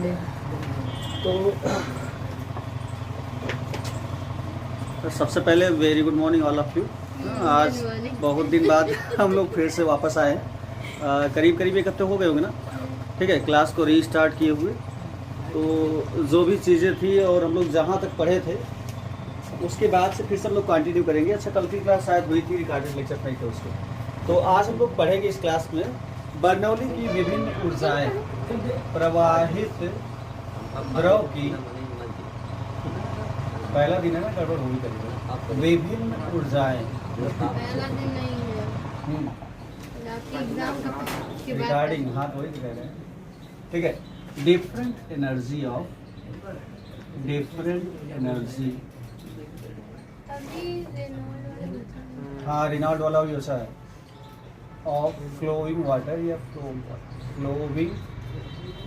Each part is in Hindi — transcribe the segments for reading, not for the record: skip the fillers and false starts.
तो सबसे पहले very good morning all of you. आज बहुत दिन बाद हम लोग फिर से वापस आए। करीब करीब 1 हफ्ते हो गए होंगे ना, ठीक है, क्लास को रीस्टार्ट किए हुए। तो जो भी चीज़ें थी और हम लोग जहाँ तक पढ़े थे उसके बाद से फिर से हम लोग कंटिन्यू करेंगे। अच्छा, कल की क्लास शायद हुई थी, रिकॉर्डेड लेक्चर नहीं थे उसके। तो आज हम लोग पढ़ेंगे इस क्लास में बर्नौली की विभिन्न ऊर्जाएं, प्रवाहित द्रव की, पहला दिन है ना, गड़बड़ हुई करेगा, विभिन्न ऊर्जाएं, पहला दिन नहीं है, एग्जाम के बाद रिगार्डिंग, हाँ वही कह रहे हैं, ठीक है, different energy of, different energy, हाँ रिनॉल्ड वाला भी वैसा है, ऑफ फ्लोइंग वाटर या फ्लोइंग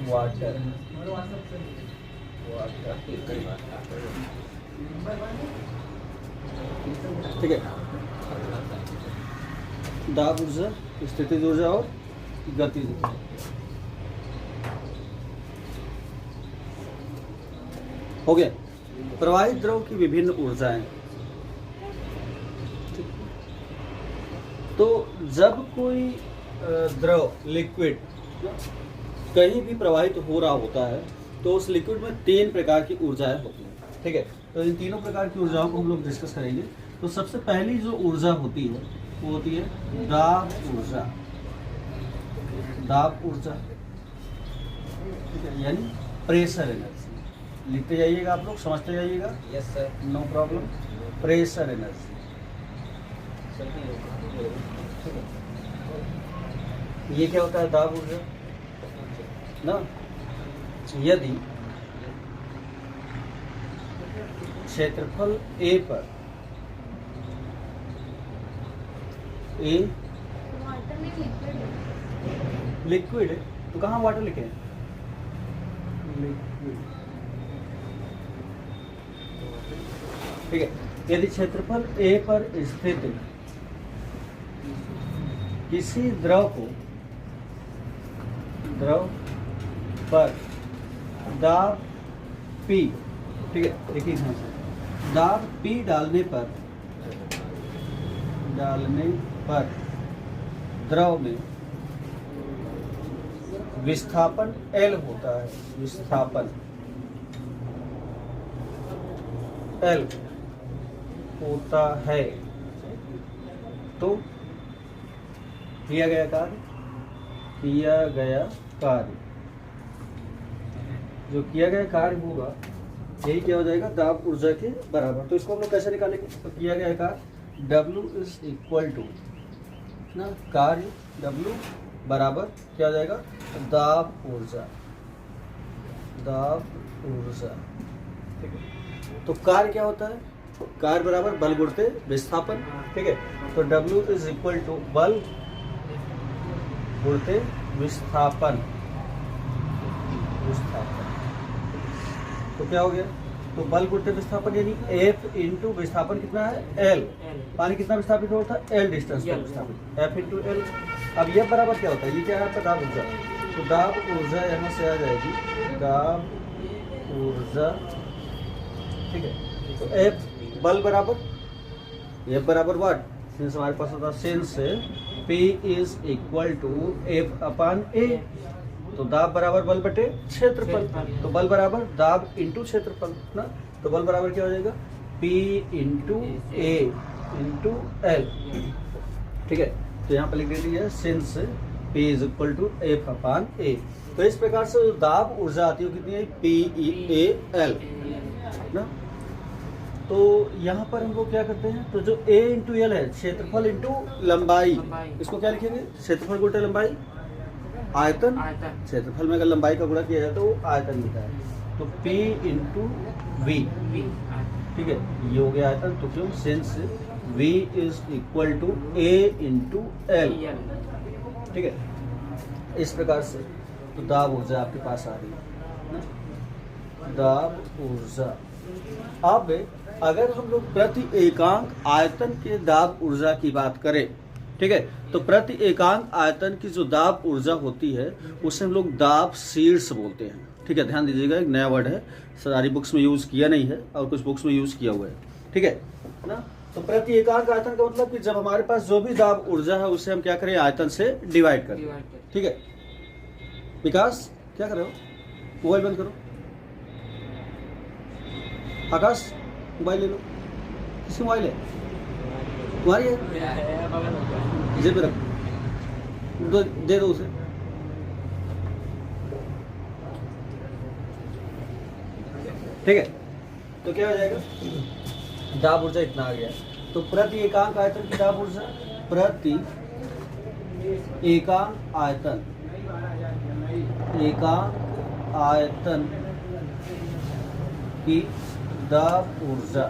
वाटर, ठीक है, दाब ऊर्जा, स्थितिज ऊर्जा और गतिज ऊर्जा। हो गया। प्रवाहित द्रव की विभिन्न ऊर्जाएं। तो जब कोई द्रव, लिक्विड कहीं भी प्रवाहित हो रहा होता है तो उस लिक्विड में 3 प्रकार की ऊर्जाएं होती हैं, ठीक है। तो इन तीनों प्रकार की ऊर्जाओं को हम लोग डिस्कस करेंगे। तो सबसे पहली जो ऊर्जा होती है वो होती है दाब ऊर्जा, दाब ऊर्जा, ठीक है, यानी प्रेशर एनर्जी। लिखते जाइएगा आप लोग, समझते जाइएगा। Yes sir, no problem. Pressure energy, ये क्या होता है? दाब ऊर्जा ना। यदि क्षेत्रफल A पर, A वाटर में लिक्विड है। लिक्विड है तो कहाँ वाटर लिखे हैं? लिक्विड, ठीक है। यदि क्षेत्रफल A पर स्थित किसी द्रव को, द्रव पर दाब P, ठीक है, देखिए यहाँ से दाब P डालने पर द्रव में विस्थापन L होता है, विस्थापन L होता है, तो किया गया कार्य, जो किया गया कार्य होगा यही क्या हो जाएगा? दाब ऊर्जा के बराबर। तो इसको हम लोग कैसे निकालेंगे? तो किया गया कार्य W इज इक्वल टू ना, कार्य W बराबर क्या हो जाएगा? दाब ऊर्जा, दाब ऊर्जा, ठीक है। तो कार्य क्या होता है? कार्य बराबर बल गुणित विस्थापन, ठीक है। तो W इज इक्वल टू बल गुणित विस्थापन, तो क्या हो गया? तो बल गुणित विस्थापन यानी F इंटू विस्थापन कितना है? L। पानी कितना विस्थापित होता है? L डिस्टेंस पर विस्थापित, F इंटू L। अब यह बराबर क्या होता है? ये क्या है आपका? दाब ऊर्जा। तो दाब ऊर्जा यहाँ से आ जाएगी, दाब ऊर्जा, ठीक है। तो F बल बराबर, F बराबर व्हाट? सिंस हमारे पास होता है since P is equal to F upon A, तो दाब बराबर बल बटे क्षेत्रफल। तो बल बराबर दाब इंटू क्षेत्रफल ना, तो बल बराबर क्या हो जाएगा? P into A into L, ठीक है। तो यहाँ पर लिख दीजिए since P is equal to F upon A। तो इस प्रकार से जो दाब ऊर्जा आती है वो कितनी है? PEAL ना। तो यहाँ पर हम लोग क्या करते हैं? तो जो A इंटू L है, क्षेत्रफल इंटू लंबाई, इसको क्या लिखेंगे? क्षेत्रफल गुणित लंबाई, आयतन। क्षेत्रफल में अगर लंबाई का गुणा किया जाए तो वो आयतन मिलता है। तो P इंटू V, ठीक है, ये हो गया आयतन। तो क्यों? Since V is equal to A into L, ठीक है। इस प्रकार से तो दाब ऊर्जा आपके पास आ रही है, दाब ऊर्जा। अब अगर हम लोग प्रति एकांक आयतन के दाब ऊर्जा की बात करें, ठीक है, तो प्रति एकांक आयतन की जो दाब ऊर्जा होती है उसे हम लोग दाब शीर्ष बोलते हैं, ठीक है, ध्यान दीजिएगा, एक नया वर्ड है, सारी बुक्स में यूज़ किया नहीं है और कुछ बुक्स में यूज़ किया हुआ है, ठीक है ना। तो प्रति एकांक आयतन का मतलब कि जब हमारे पास जो भी दाब ऊर्जा है उसे हम क्या करें, आयतन से डिवाइड करें, ठीक है। विकास क्या कर रहे हो, मोबाइल बंद करो। आकाश मोबाइल ले लो, किसकी मोबाइल है, तुम्हारी है, जेब में रख दो, दे दो उसे। ठीक है, तो क्या हो जाएगा, दाब ऊर्जा इतना आ गया। तो प्रति एकांक आयतन की दाब ऊर्जा, प्रति एकांक आयतन, एकांक आयतन की दाब ऊर्जा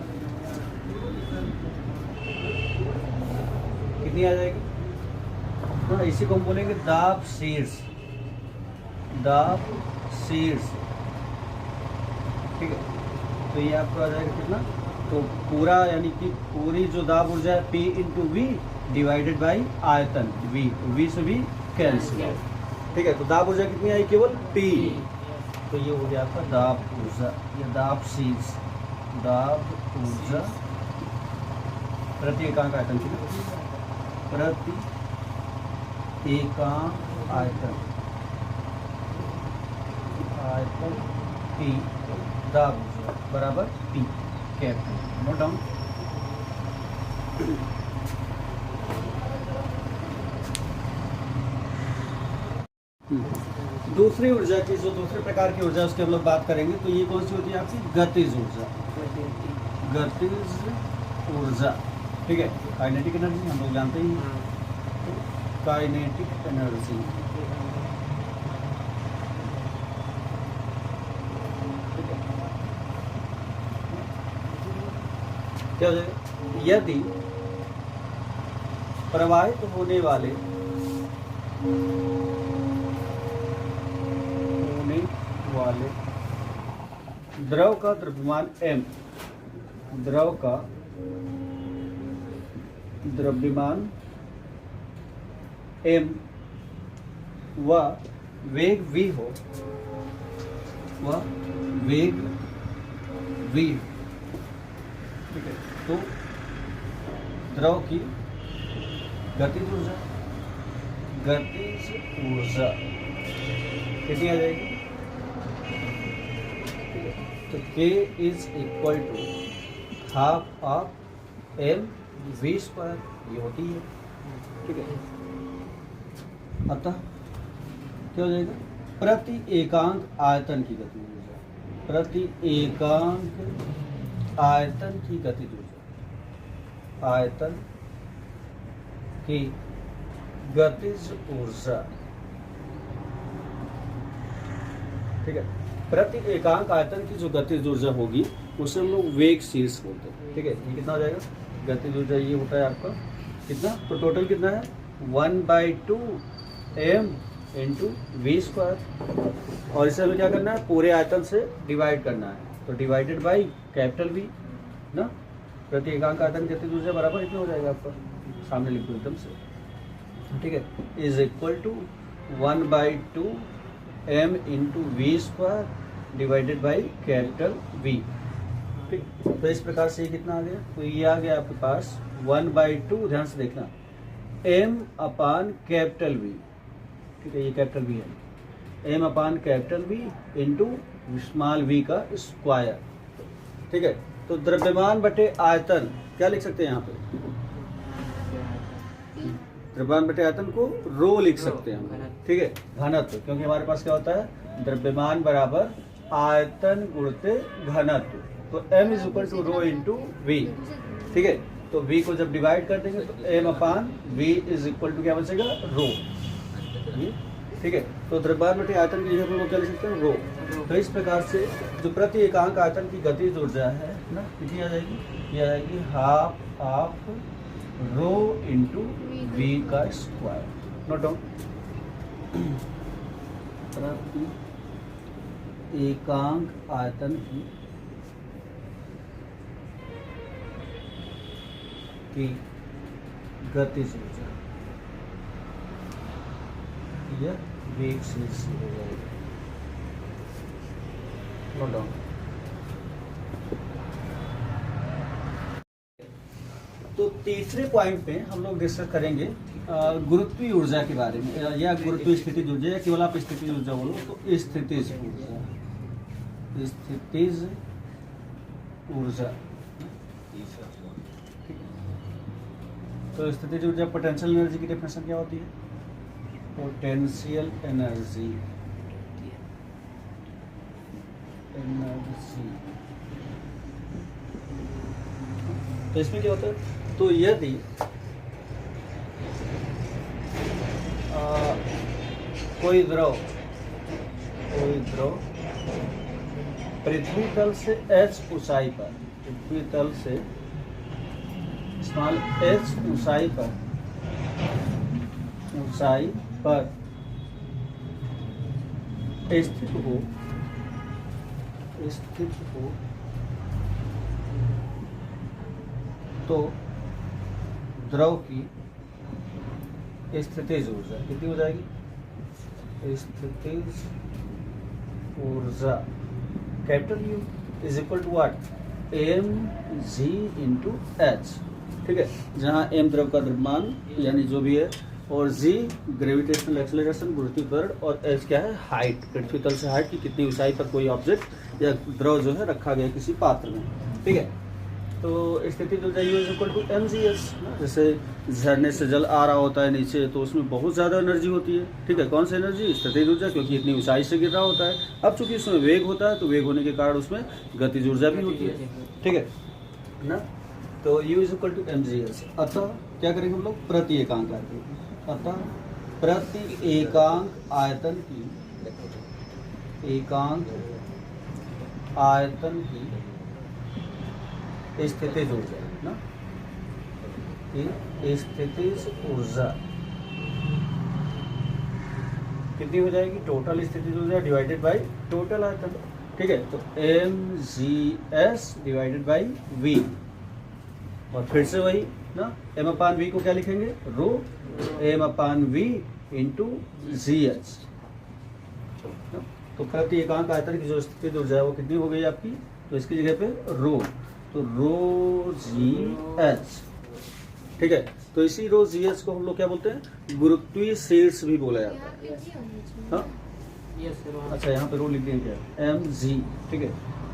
कितनी आ जाएगी, तो इसी को हम बोलेंगे दाब शीर्ष, दाब शीर्ष, ठीक है। तो ये आपको आ जाएगा कितना, तो पूरा यानी कि पूरी जो दाब ऊर्जा है P into V divided by आयतन V, V से V कैंसिल, ठीक है। तो दाब ऊर्जा कितनी आई, केवल P। तो ये हो गया आपका दाब ऊर्जा, ये दाब शीर्ष, दाब ऊर्जा प्रति एकांक आयतन की, प्रति एकांक आयतन, आयतन P दाब ऊर्जा बराबर P कैपिटल, नोट डाउन। दूसरी ऊर्जा की, जो दूसरे प्रकार की ऊर्जा उसकी हम लोग बात करेंगे, तो ये कौन सी होती है आपकी, गतिज ऊर्जा, गतिज ऊर्जा, ठीक है। काइनेटिक एनर्जी हम लोग जानते ही हैं, काइनेटिक एनर्जी, क्या हो जाएगा, यदि प्रवाहित होने वाले द्रव का द्रव्यमान m, द्रव का द्रव्यमान m व वेग v हो, व वेग v, ठीक है। तो द्रव की गतिज ऊर्जा, गतिज ऊर्जा कितनी आ जाएगी, तो K is equal to half of M V square, ये होती है, ठीक है। अतः क्या हो जाएगा, प्रति एकांक आयतन की गतिज ऊर्जा, प्रति एकांक आयतन की गतिज ऊर्जा, आयतन की गतिज ऊर्जा, ठीक है। प्रति एकांक आयतन की जो गतिज ऊर्जा होगी उसे हम लोग वेग शीर्ष बोलते हैं, ठीक है। ये कितना हो जाएगा, गतिज ऊर्जा ये होता है आपका कितना, तो टोटल कितना है 1/2 m इंटू वी स्क्वायर, और इसे हमें क्या करना है, पूरे आयतन से डिवाइड करना है, तो डिवाइडेड बाई कैपिटल V ना, प्रति एकांक आयतन गतिज ऊर्जा बराबर इतना हो जाएगा आपका, सामने लिख दो एकदम से, ठीक है, is equal to 1/2 m into V square divided by capital V, ठीक। तो इस प्रकार से ये कितना आ गया, तो ये आ गया आपके पास 1/2, ध्यान से देखना, m अपान कैपिटल V, ठीक है, ये कैपिटल V है, m upon capital V into small v का स्क्वायर, ठीक है। तो द्रव्यमान बटे आयतन क्या लिख सकते हैं यहाँ पे, द्रव्यमान बटे आयतन को रो लिख सकते हैं हम, ठीक है, घनत्व, क्योंकि हमारे पास क्या होता है, द्रव्यमान बराबर आयतन गुणित घनत्व, तो m is equal to rho into V, ठीक है। तो v को जब डिवाइड कर देंगे तो m upon v is equal to क्या बचेगा, रो, ठीक है। तो द्रव्यमान बटे आयतन की जगह पर वो क्या लिख सकते हैं, रो। तो इस प्रकार से जो प्रति एकांक आयतन की गतिज ऊर्जा है ना, कितनी आ जाएगी, ये आ जाएगी half of rho into V का स्क्वायर, नोट डाउन। प्रति एकांक आयतन की गतिज ऊर्जा, यह वेग से हो जाएगा, नोट डाउन। तो तीसरे पॉइंट पे हम लोग डिस्कस करेंगे गुरुत्वीय ऊर्जा के बारे में, या गुरुत्वीय स्थितिज ऊर्जा, या केवल आप स्थितिज ऊर्जा बोलो तो स्थितिज ऊर्जा, स्थितिज ऊर्जा। तो स्थितिज ऊर्जा पोटेंशियल एनर्जी की डेफिनेशन क्या होती है? पोटेंशियल एनर्जी, तो इसमें क्या होता है? तो यदि कोई द्रव पृथ्वी तल से h ऊंचाई पर, पृथ्वी तल से स्मॉल h ऊंचाई पर स्थित हो तो द्रव की स्थितिज ऊर्जा कितनी हो जाएगी? स्थितिज ऊर्जा capital U is equal to what? mg into H. ठीक है, जहाँ m द्रव का द्रव्यमान यानी जो भी है, और g ग्रेविटेशनल एक्सेलरेशन गुरुत्वीय त्वरण, और h क्या है? हाइट, पृथ्वी तल से हाइट की कितनी ऊंचाई पर कोई ऑब्जेक्ट या द्रव जो है रखा गया किसी पात्र में। ठीक है, तो स्थिति जो जाएगी इज इक्वल टू mgs। जैसे झरने से जल आ रहा होता है नीचे, तो उसमें बहुत ज़्यादा एनर्जी होती है। ठीक है, कौन सी एनर्जी? स्थितिज ऊर्जा, क्योंकि इतनी ऊंचाई से गिर रहा होता है। अब चूंकि उसमें वेग होता है, तो वेग होने के कारण उसमें गतिज ऊर्जा भी होती है। ठीक है ना, तो U is equal to mgs। अतः क्या करेंगे हम लोग? प्रति एकांक आयतन, अतः प्रति एकांक आयतन की स्थितिज ऊर्जा ना, स्थितिज ऊर्जा कितनी हो जाएगी? टोटल स्थितिज ऊर्जा डिवाइडेड बाय टोटल आयतन। ठीक है, तो mgs डिवाइडेड बाय v, और फिर से वही ना, m/v को क्या लिखेंगे? रो m/v इंटू gh। तो प्रति एकांक आयतन की जो स्थितिज ऊर्जा है वो कितनी हो गई आपकी? तो इसकी जगह पे रो, तो रो जी एच। ठीक है, तो इसी रो जी एच को हम लोग क्या बोलते हैं? गुरुत्वीय शीर्ष भी बोला जाता है। हाँ, अच्छा, यहाँ पे रो लिख दिया क्या? M G. ठीक है,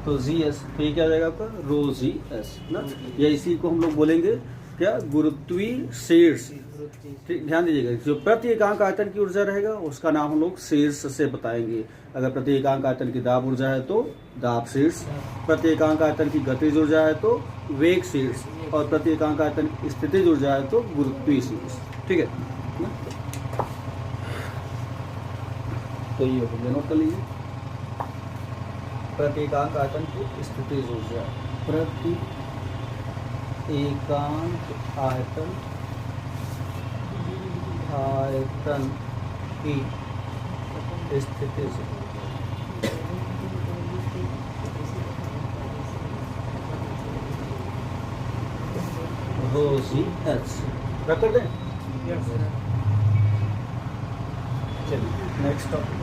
तो जी एस, तो ये क्या हो जाएगा आपका? रो जी एस ना, या इसी को हम लोग बोलेंगे क्या? गुरुत्वीय शीर्ष। ठीक, ध्यान दीजिएगा, जो प्रति एकांक आयतन की ऊर्जा रहेगा उसका नाम हम लोग शीर्ष से बताएंगे। अगर प्रति एकांक आयतन की दाब ऊर्जा है तो दाब शीर्ष, प्रति एकांक आयतन की गतिज ऊर्जा है तो वेग शीर्ष, और प्रति एकांक आयतन की स्थितिज ऊर्जा है तो गुरुत्वीय शीर्ष। ठीक है, तो ये हो गया, नोट कर लीजिए। प्रति एकांक आयतन की स्थितिज ऊर्जा, प्रति एकांक आयतन की स्थितिज रो जी एच रख कर दें। चलिए नेक्स्ट टॉपिक।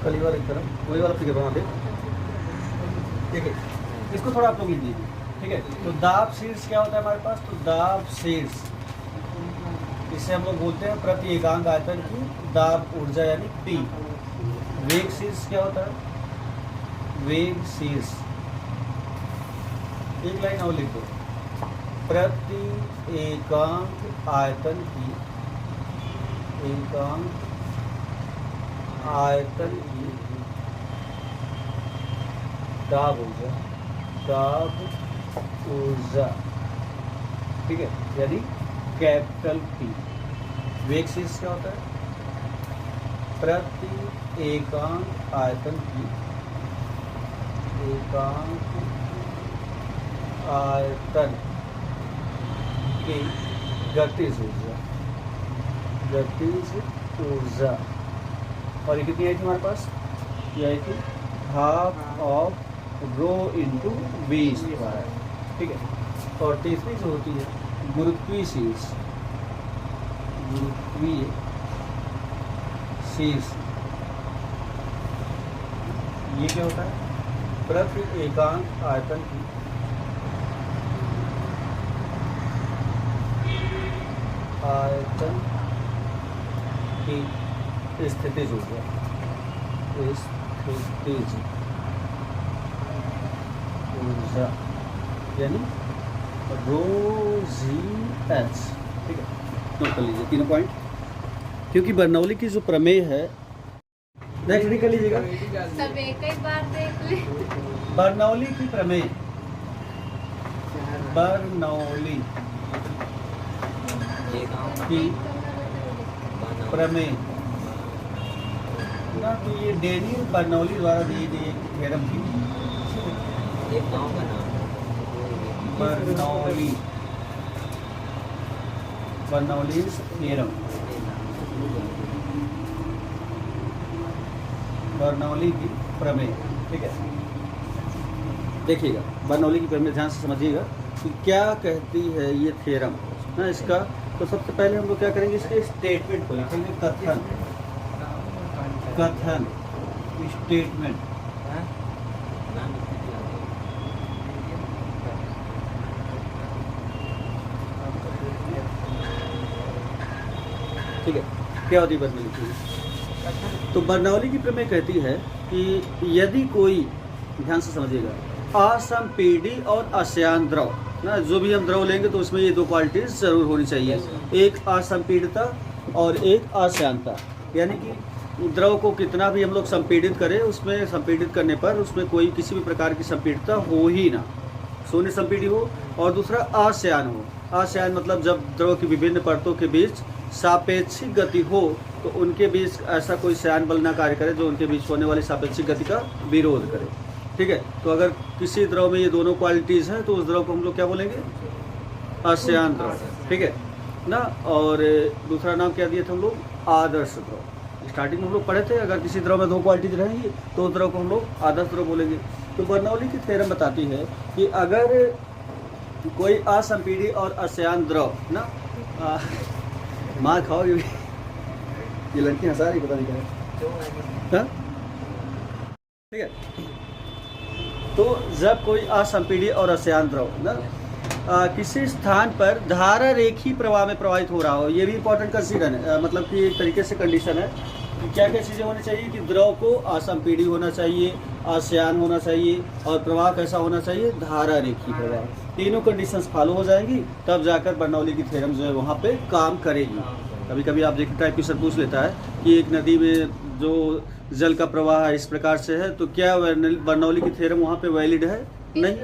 कली वाली तरफ वही वाला फिगर बना दे। ठीक है, इसको थोड़ा आप लोग लिख दीजिए। ठीक है, तो दाब शीर्ष क्या होता है हमारे पास? तो दाब शीर्ष, इसे हम लोग बोलते हैं प्रति एकांक आयतन की दाब ऊर्जा यानी P। वेग शीर्ष क्या होता है? वेग शीर्ष, एक लाइन और लिख दो, प्रति एकांक आयतन की दाब ऊर्जा। ठीक है, यानी कैपिटल P। वेग शीर्ष क्या होता है? प्रति एकांक आयतन की गतिज ऊर्जा, ऊर्जा। और ये कितनी आई थी हमारे पास? ये आई थी half of rho into V square, ठीक है। और तीसरी जो होती है गुरुत्वीय शीर्ष, गुरुत्वीय शीर्ष, ये क्या होता है? प्रति एकांक आयतन की स्थितिज ऊर्जा, स्थितिज ऊर्जा यानी रो जी एच, ठीक है। नोट कर लीजिए तीनों पॉइंट, क्योंकि बर्नौली की जो प्रमेय है, नेक्स्ट भी कर लीजिएगा। सब एक ही बार देख ले। बर्नौली की प्रमेय, बर्नौली की प्रमेय ना, तो ये डेनियल बर्नौली द्वारा दी गई एक थ्योरम थी, एक गांव का नाम बर्नौली, बर्नौलीज थ्योरम, बर्नौली की प्रमेय, ठीक है। देखिएगा बर्नौली की प्रमेय ध्यान से समझिएगा कि क्या कहती है ये थ्योरम ना इसका। तो सबसे पहले हम लोग क्या करेंगे, इसके स्टेटमेंट को लिखेंगे, कथन, कथन स्टेटमेंट, ठीक है। क्या होती है बर्नौली की? तो बर्नौली की प्रमेय कहती है कि यदि कोई, ध्यान से समझिएगा, असंपीडी और अश्यान द्रव ना, जो भी हम द्रव लेंगे तो उसमें ये दो क्वालिटीज जरूर होनी चाहिए, एक असंपीडिता और एक अश्यानता। यानी कि द्रव को कितना भी हम लोग संपीडित करें, उसमें संपीडित करने पर उसमें कोई किसी भी प्रकार की संपीडितता हो ही ना, शून्य संपीडी हो। और दूसरा अश्यान हो, अश्यान मतलब जब द्रव की विभिन्न परतों के बीच सापेक्षिक गति हो तो उनके बीच ऐसा कोई श्यान बल ना कार्य करे जो उनके बीच होने वाली सापेक्षिक गति का विरोध करे, ठीक है। तो अगर किसी द्रव में ये दोनों क्वालिटीज़ हैं तो उस द्रव को हम लोग क्या बोलेंगे? अश्यान द्रव, ठीक है ना। और दूसरा नाम क्या दिए थे हम लोग? आदर्श द्रव। स्टार्टिंग में हम लोग पढ़े थे, अगर किसी द्रव में दो क्वालिटीज रहेंगी तो उस द्रव को हम लोग आदर्श द्रव बोलेंगे। तो बर्नौली की थ्योरम बताती है कि अगर कोई असंपीडी और अश्यान द्रव ना, मार खाओगे भी, ये लड़की हंसा रही, पता नहीं क्या है, ठीक है। तो जब कोई असंपीडी और अश्यान द्रव ना किसी स्थान पर धारा रेखी प्रवाह में प्रवाहित हो रहा हो, ये भी इंपॉर्टेंट कंसीडर है, मतलब कि एक तरीके से कंडीशन है कि क्या क्या चीज़ें होनी चाहिए कि द्रव को असंपीडी होना चाहिए, अश्यान होना चाहिए और प्रवाह कैसा होना चाहिए? धारा रेखी प्रवाह। तीनों कंडीशंस फॉलो हो जाएंगी तब जाकर बर्नौली की थ्योरम जो है वहाँ पे काम करेगी। कभी कभी आप देखिए टाइप क्वेश्चन पूछ लेता है कि एक नदी में जो जल का प्रवाह इस प्रकार से है तो क्या बर्नौली की थ्योरम वहाँ पे वैलिड है? नहीं,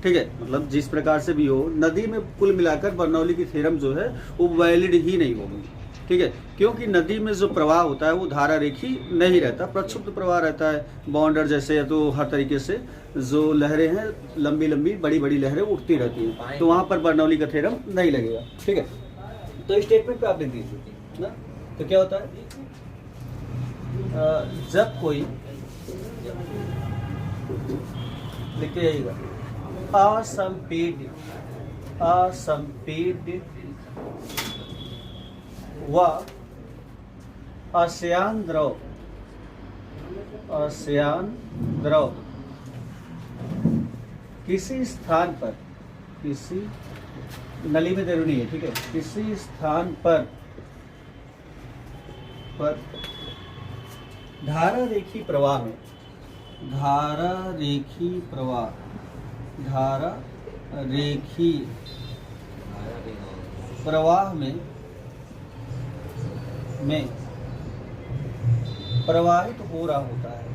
ठीक है। मतलब जिस प्रकार से भी हो, नदी में कुल मिलाकर बर्नौली की थ्योरम जो है वो वैलिड ही नहीं होगी, ठीक है। क्योंकि नदी में जो प्रवाह होता है वो धारा रेखी नहीं रहता, प्रक्षुब्ध प्रवाह रहता है, बाउंडर जैसे, या तो हर तरीके से जो लहरें हैं लंबी लंबी बड़ी बड़ी लहरें उठती रहती हैं, तो वहाँ पर बर्नौली का थ्योरम नहीं लगेगा, ठीक है। तो स्टेटमेंट पे आप लिख दीजिए ना, तो क्या होता है? जब कोई, लिखते जाइएगा, असंपीड व अश्यान द्रव किसी स्थान पर, किसी नली में जरूरी है, ठीक है, किसी स्थान पर धारा रेखी प्रवाह में, धारा रेखी प्रवाह में प्रवाहित हो रहा होता है,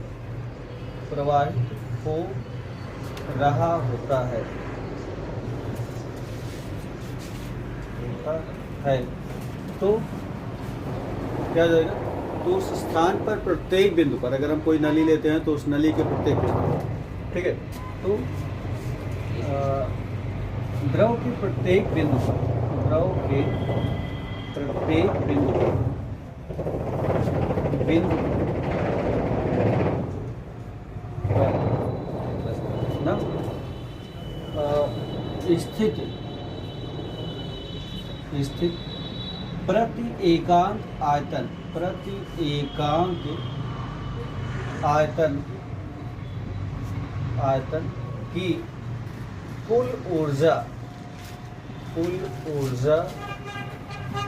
तो क्या हो जाएगा? तो उस स्थान पर प्रत्येक बिंदु पर, अगर हम कोई नली लेते हैं तो उस नली के प्रत्येक बिंदु, ठीक है, तो द्रव के प्रत्येक बिंदु पर बिंदु ना स्थित प्रति एकांक आयतन की कुल ऊर्जा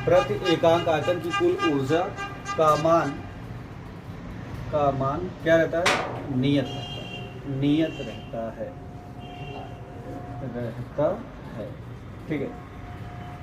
प्रति एकांक आयतन की कुल ऊर्जा का मान क्या रहता है? नियत रहता है। ठीक है,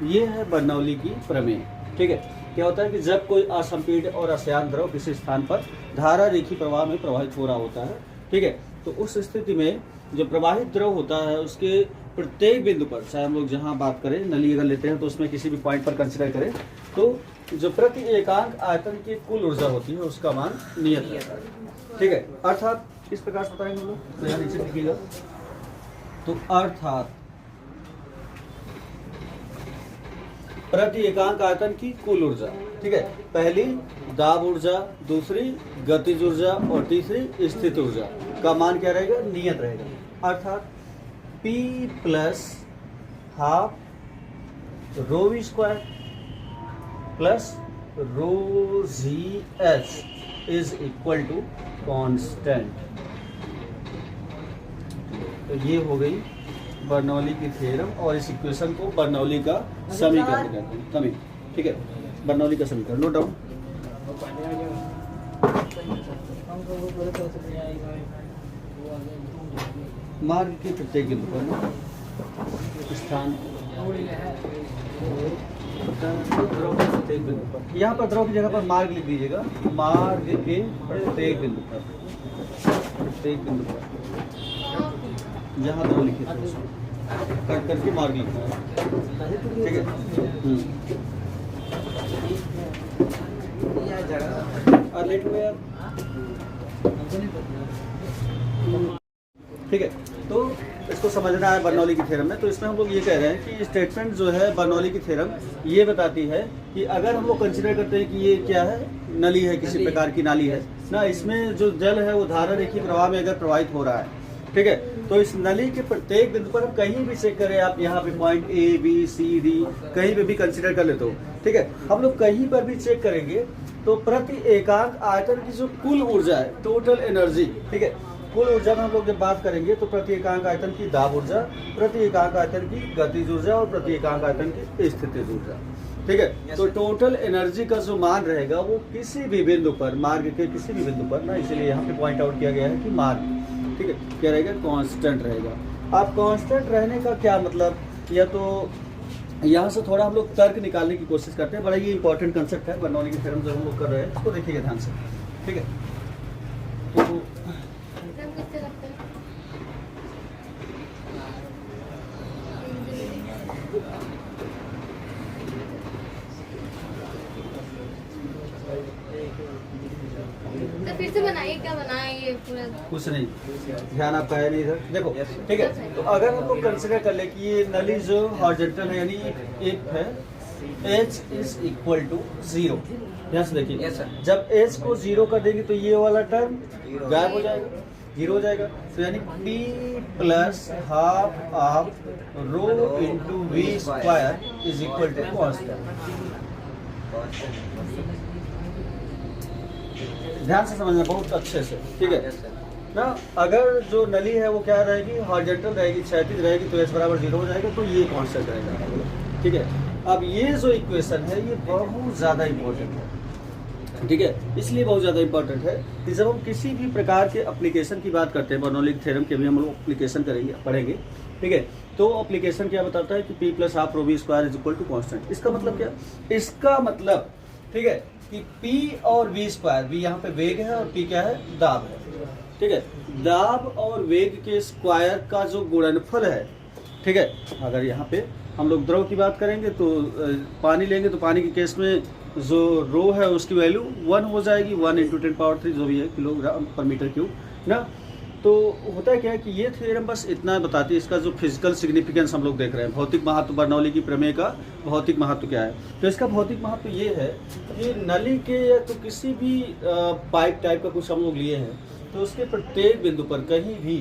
ये है बर्नौली की प्रमेय। ठीक है, क्या होता है कि जब कोई असंपीड्य और अश्यान द्रव किसी स्थान पर धारा रेखी प्रवाह में प्रवाहित हो रहा होता है, ठीक है, तो उस स्थिति में जो प्रवाहित द्रव होता है उसके प्रत्येक बिंदु पर, चाहे हम लोग जहाँ बात करें नली अगर लेते हैं तो उसमें किसी भी पॉइंट पर कंसिडर करें, तो जो प्रति एकांक आयतन की कुल ऊर्जा होती है उसका मान नियत रहता है। ठीक है, अर्थात इस प्रकार से बताएंगे हम लोग, तो यहाँ नीचे लिखिएगा। तो अर्थात प्रति एकांक आयतन की कुल ऊर्जा, ठीक है, पहली दाब ऊर्जा, दूसरी गतिज ऊर्जा और तीसरी स्थित ऊर्जा का मान क्या रहेगा? नियत रहेगा। अर्थात P plus half rho V square plus rho G H is equal to constant. तो ये हो गई बर्नौली की थ्योरम, और इस इक्वेशन को बर्नौली का समीकरण कहते हैं। ठीक है, बर्नौली का समीकरण नोट डाउन। मार्ग के प्रत्येक बिंदु पर स्थान प्रत्येक बिंदु पर, यहाँ पर द्रव की जगह पर मार्ग लिख दीजिएगा। मार्ग के प्रत्येक बिंदु पर, जहाँ द्रव लिखे थे उसको कट करके मार्ग लिखना है। ठीक है, लेट हो गया। ठीक है, तो इसको समझना है बर्नौली की थ्योरम में। तो इसमें हम लोग ये कह रहे हैं कि स्टेटमेंट जो है बर्नौली की थ्योरम ये बताती है कि अगर हम लोग कंसिडर करते हैं कि ये क्या है, नली है, किसी प्रकार की नाली है ना, इसमें जो जल है वो धारा रेखी प्रवाह में अगर प्रवाहित हो रहा है, ठीक है, तो इस नली के प्रत्येक बिंदु पर हम कहीं भी चेक करें, आप यहाँ पे point A, B, C, D कहीं पे भी कंसिडर कर लेते हो, ठीक है, हम लोग कहीं पर भी चेक करेंगे तो प्रति एकांक आयतन की जो कुल ऊर्जा है, टोटल एनर्जी, ठीक है, कुल ऊर्जा में हम लोग जब बात करेंगे तो प्रति एकांक आयतन की दाब ऊर्जा, प्रति एकांक आयतन की गतिज ऊर्जा और प्रति एकांक आयतन की स्थितिज ऊर्जा, ठीक है, तो टोटल एनर्जी का जो मान रहेगा वो किसी भी बिंदु पर, मार्ग के किसी भी बिंदु पर ना, इसलिए यहाँ पे पॉइंट आउट किया गया है कि मार्ग, ठीक है, क्या रहेगा? कांस्टेंट रहेगा। अब कांस्टेंट रहने का क्या मतलब, या तो यहाँ से थोड़ा हम लोग तर्क निकालने की कोशिश करते हैं। बड़ा ही इंपॉर्टेंट कंसेप्ट है बर्नौली की थ्योरम जो हम लोग कर रहे हैं, उसको देखिएगा ध्यान से। ठीक है, तो फिर से बनाइए, क्या बनाए ये पूरा? कुछ नहीं, ध्यान आपका है नहीं इधर। देखो, ठीक है, तो अगर हम लोग कंसिडर कर ले कि ये नली जो हॉरिजॉन्टल है, यानी एक है, H इज इक्वल टू 0। यहाँ से देखिए, जब H को 0 कर देंगे तो ये वाला टर्म गायब हो जाएगा, 0 हो जाएगा। तो यानी P plus half of rho into V square is equal to constant. ध्यान से समझना बहुत अच्छे से, ठीक है ना। अगर जो नली है वो क्या रहेगी, हॉरिजॉन्टल रहेगी, क्षैतिज रहेगी, तो H बराबर 0 हो जाएगा, तो ये कांस्टेंट रहेगा। ठीक है, अब ये जो इक्वेशन है ये बहुत ज़्यादा इम्पोर्टेंट है, ठीक है, इसलिए बहुत ज़्यादा इम्पोर्टेंट है कि जब हम किसी भी प्रकार के एप्लीकेशन की बात करते हैं, बर्नौली की थ्योरम के भी हम लोग एप्लीकेशन करेंगे, पढ़ेंगे, ठीक है, तो एप्लीकेशन क्या बताता है कि P plus half rho V square is equal to constant. इसका मतलब क्या? इसका मतलब, ठीक है, कि P और V स्क्वायर, V यहाँ पे वेग है और P क्या है? दाब है, ठीक है, दाब और वेग के स्क्वायर का जो गुणनफल है, ठीक है, अगर यहाँ पे हम लोग द्रव की बात करेंगे तो पानी लेंगे तो पानी के केस में जो रो है उसकी वैल्यू 1 हो जाएगी, 1 × 10⁻³ जो भी है किलोग्राम पर मीटर क्यूब ना। तो होता है क्या है कि ये थ्योरम बस इतना बताती है, इसका जो फिजिकल सिग्निफिकेंस हम लोग देख रहे हैं, भौतिक महत्व बर्नौली की प्रमेय का भौतिक महत्व क्या है। तो इसका भौतिक महत्व ये है कि नली के या तो किसी भी पाइप टाइप का कुछ हम लोग लिए हैं, तो उसके प्रत्येक बिंदु पर कहीं भी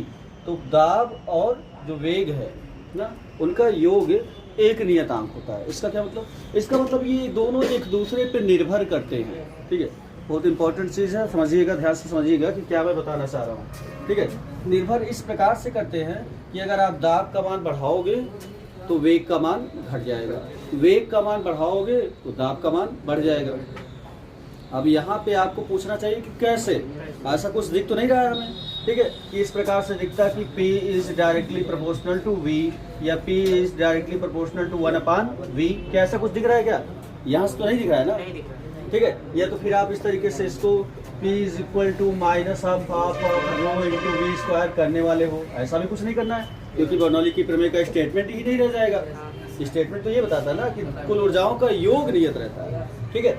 तो दाब और जो वेग है ना, उनका योग एक नियतांक होता है। इसका क्या मतलब? इसका मतलब ये दोनों एक दूसरे पर निर्भर करते हैं। ठीक है, बहुत इंपॉर्टेंट चीज़ है, समझिएगा, ध्यान से समझिएगा कि क्या मैं बताना चाह रहा हूँ। ठीक है, निर्भर इस प्रकार से करते हैं कि अगर आप दाब का मान बढ़ाओगे तो वेग का मान घट जाएगा, वेग का मान बढ़ाओगे तो दाब का मान बढ़ जाएगा। अब यहाँ पे आपको पूछना चाहिए कि कैसे, ऐसा कुछ दिख तो नहीं रहा है हमें। ठीक है, कि इस प्रकार से दिखता कि P is directly proportional to V या P is directly proportional to 1/V, क्या ऐसा कुछ दिख रहा है क्या? यहाँ से तो नहीं दिख रहा है ना। ठीक है, या तो फिर आप इस तरीके से इसको P is equal to minus half rho into V square करने वाले हो, ऐसा भी कुछ नहीं करना है, क्योंकि बर्नौली की प्रमेय का स्टेटमेंट ही नहीं रह जाएगा। स्टेटमेंट तो ये बताता है ना कि कुल ऊर्जाओं का योग नियत रहता है। ठीक है,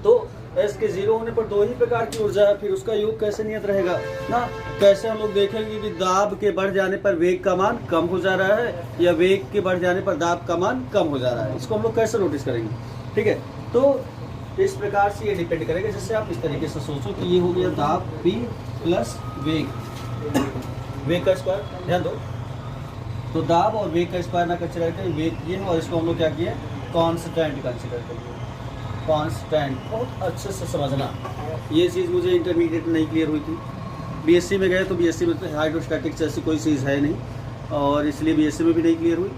तो S के 0 होने पर दो ही प्रकार की ऊर्जा है, फिर उसका योग कैसे नियत रहेगा ना। कैसे हम लोग देखेंगे कि दाब के बढ़ जाने पर वेग का मान कम हो जा रहा है या वेग के बढ़ जाने पर दाब का मान कम हो जा रहा है, इसको हम लोग कैसे नोटिस करेंगे। ठीक है, तो इस प्रकार से ये डिपेंड करेगा। जैसे आप इस तरीके से सोचो कि ये हो गया दाब P प्लस वेग का स्क्वायर, ध्यान दो, तो दाब और वेग का स्क्वायर ना कंसिडर करते, वेग ये और इसको हम लोग क्या किए, कांस्टेंट कंसिडर करिए, कांस्टेंट। बहुत अच्छे से समझना, ये चीज़ मुझे इंटरमीडिएट में नहीं क्लियर हुई थी। बीएससी में गए तो बीएससी में तो हाइड्रोस्टैटिक्स जैसी कोई चीज़ है नहीं, और इसलिए बीएससी में भी नहीं क्लियर हुई।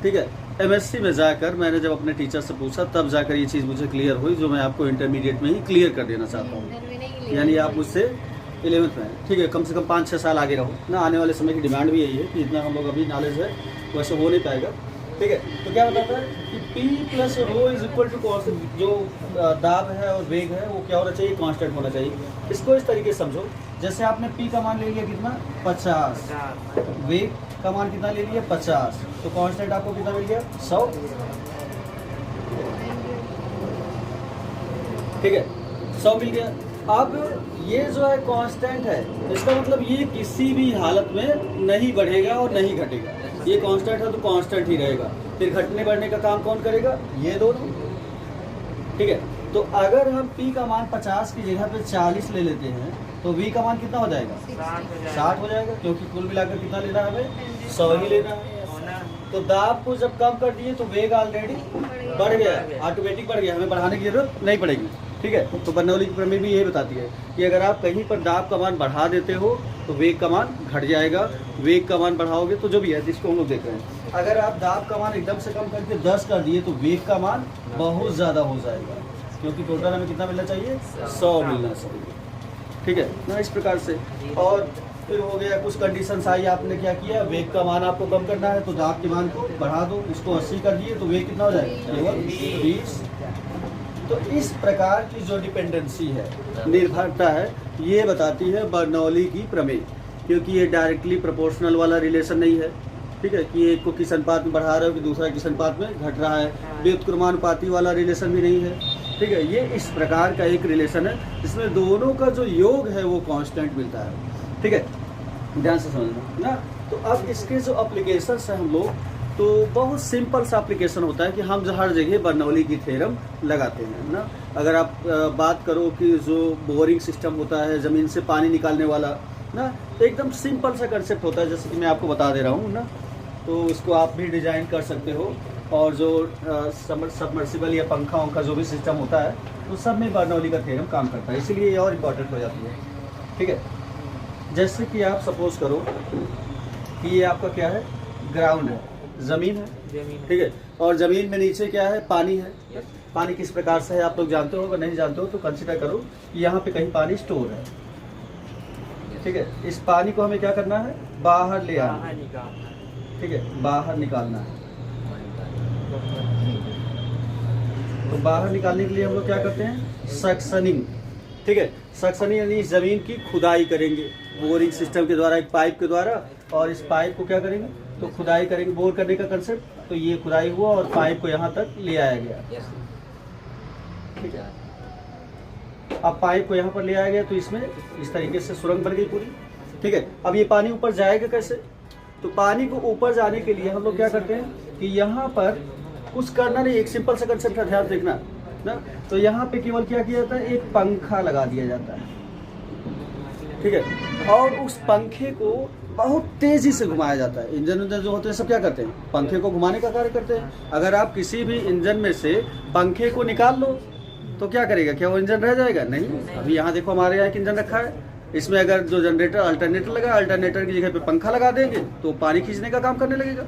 ठीक है, एमएससी में जाकर मैंने जब अपने टीचर से पूछा तब जाकर ये चीज़ मुझे क्लियर हुई, जो मैं आपको इंटरमीडिएट में ही क्लियर कर देना चाहता हूँ। यानी आप मुझसे 11th में हैं, ठीक है, कम से कम 5-6 साल आगे रहो ना। आने वाले समय की डिमांड भी यही है कि इतना हम लोग अभी नॉलेज है वैसे हो नहीं पाएगा। ठीक है, तो क्या बताता है कि P plus rho is equal to constant, जो दाब है और वेग है वो क्या होना चाहिए, कांस्टेंट होना चाहिए। इसको इस तरीके से समझो, जैसे आपने P का मान ले लिया कितना, 50, वेग का मान कितना ले लिया, 50, तो कांस्टेंट आपको कितना मिल गया, 100। ठीक है, 100 मिल गया। अब ये जो है कांस्टेंट है, इसका मतलब ये किसी भी हालत में नहीं बढ़ेगा और नहीं घटेगा। ये कांस्टेंट है तो कांस्टेंट ही रहेगा, फिर घटने बढ़ने का काम कौन करेगा, ये दोनों। ठीक है, तो अगर हम P का मान 50 की जगह पे 40 ले लेते हैं तो V का मान कितना हो जाएगा, 60 हो जाएगा, क्योंकि कुल मिलाकर कितना लेना है हमें, 100 ही लेना है। तो दाब को जब कम कर दिए तो वेग ऑलरेडी बढ़ गया, ऑटोमेटिक बढ़ गया, हमें बढ़ाने की जरूरत नहीं पड़ेगी। ठीक है, तो बर्नौली की प्रमेय भी यही बताती है कि अगर आप कहीं पर दाब का मान बढ़ा देते हो तो वेग का मान घट जाएगा, वेग का मान बढ़ाओगे तो जो भी है जिसको हम लोग देख रहे हैं, अगर आप दाब का मान एकदम से कम करके 10 कर दिए तो वेग का मान बहुत ज़्यादा हो जाएगा, क्योंकि टोटल हमें कितना मिलना चाहिए, 100 मिलना चाहिए। ठीक है ना, इस प्रकार से। और फिर हो गया कुछ कंडीशंस आई, आपने क्या किया, वेग का मान आपको कम करना है तो दाब के मान को बढ़ा दो, इसको 80 कर दिए तो वेग कितना हो जाएगा, केवल 20। तो इस प्रकार की जो डिपेंडेंसी है, निर्भरता है, ये बताती है बर्नौली की प्रमेय, क्योंकि ये डायरेक्टली प्रोपोर्शनल वाला रिलेशन नहीं है। ठीक है, कि एक को किस अनुपात में बढ़ा रहे हो कि दूसरा किस अनुपात में घट रहा है, व्युत्क्रमानुपाती वाला रिलेशन भी नहीं है। ठीक है, ये इस प्रकार का एक रिलेशन है जिसमें दोनों का जो योग है वो कांस्टेंट मिलता है। ठीक है, ध्यान से समझना ना। तो अब इसके जो एप्लीकेशंस हैं हम लोग, तो बहुत सिंपल सा एप्लीकेशन होता है कि हम हर जगह बर्नौली की थ्योरम लगाते हैं ना। अगर आप बात करो कि जो बोरिंग सिस्टम होता है, ज़मीन से पानी निकालने वाला ना, एकदम सिंपल सा कंसेप्ट होता है, जैसे कि मैं आपको बता दे रहा हूँ ना, तो उसको आप भी डिज़ाइन कर सकते हो। और जो सबमर्सिबल या पंखा का जो भी सिस्टम होता है, तो सब में बर्नौली का थ्योरम काम करता है, इसीलिए ये और इम्पॉर्टेंट हो जाती है। ठीक है, जैसे कि आप सपोज करो कि ये आपका क्या है, ग्राउंड है, ज़मीन है। ठीक है, और ज़मीन में नीचे क्या है, पानी है। पानी किस प्रकार से है आप लोग जानते हो, अगर नहीं जानते हो तो कंसिडर करो कि यहाँ पे कहीं पानी स्टोर है। ठीक है, इस पानी को हमें क्या करना है, बाहर ले आना। ठीक है, बाहर निकालना है। तो बाहर निकालने के लिए हम लोग क्या करते हैं, सक्शनिंग। ठीक है, सक्शनिंग यानी ज़मीन की खुदाई करेंगे बोरिंग सिस्टम के द्वारा, एक पाइप के द्वारा, और इस पाइप को क्या करेंगे, तो खुदाई करेंगे। बोर करने का कंसेप्ट, तो ये खुदाई हुआ और पाइप को यहाँ तक ले आया गया। ठीक है, अब पाइप को यहाँ पर ले आया गया तो इसमें इस तरीके से सुरंग बन गई पूरी। ठीक ठीक है। अब ये पानी ऊपर जाएगा कैसे? तो पानी को ऊपर जाने के लिए हम लोग क्या करते हैं कि यहाँ पर कुछ करना नहीं, एक सिंपल सा कंसेप्ट है, ध्यान देखना ना। तो यहाँ पे केवल क्या किया जाता है, एक पंखा लगा दिया जाता है, ठीक है। और उस पंखे को बहुत तेजी से घुमाया जाता है। इंजन जो होते हैं सब क्या करते हैं, पंखे को घुमाने का कार्य करते हैं। अगर आप किसी भी इंजन में से पंखे को निकाल लो तो क्या करेगा, क्या वो इंजन रह जाएगा? नहीं। अभी यहाँ देखो हमारे यहाँ एक इंजन रखा है, इसमें अगर जो जनरेटर अल्टरनेटर लगा, अल्टरनेटर की जगह पे पंखा लगा देंगे तो पानी खींचने का काम करने लगेगा,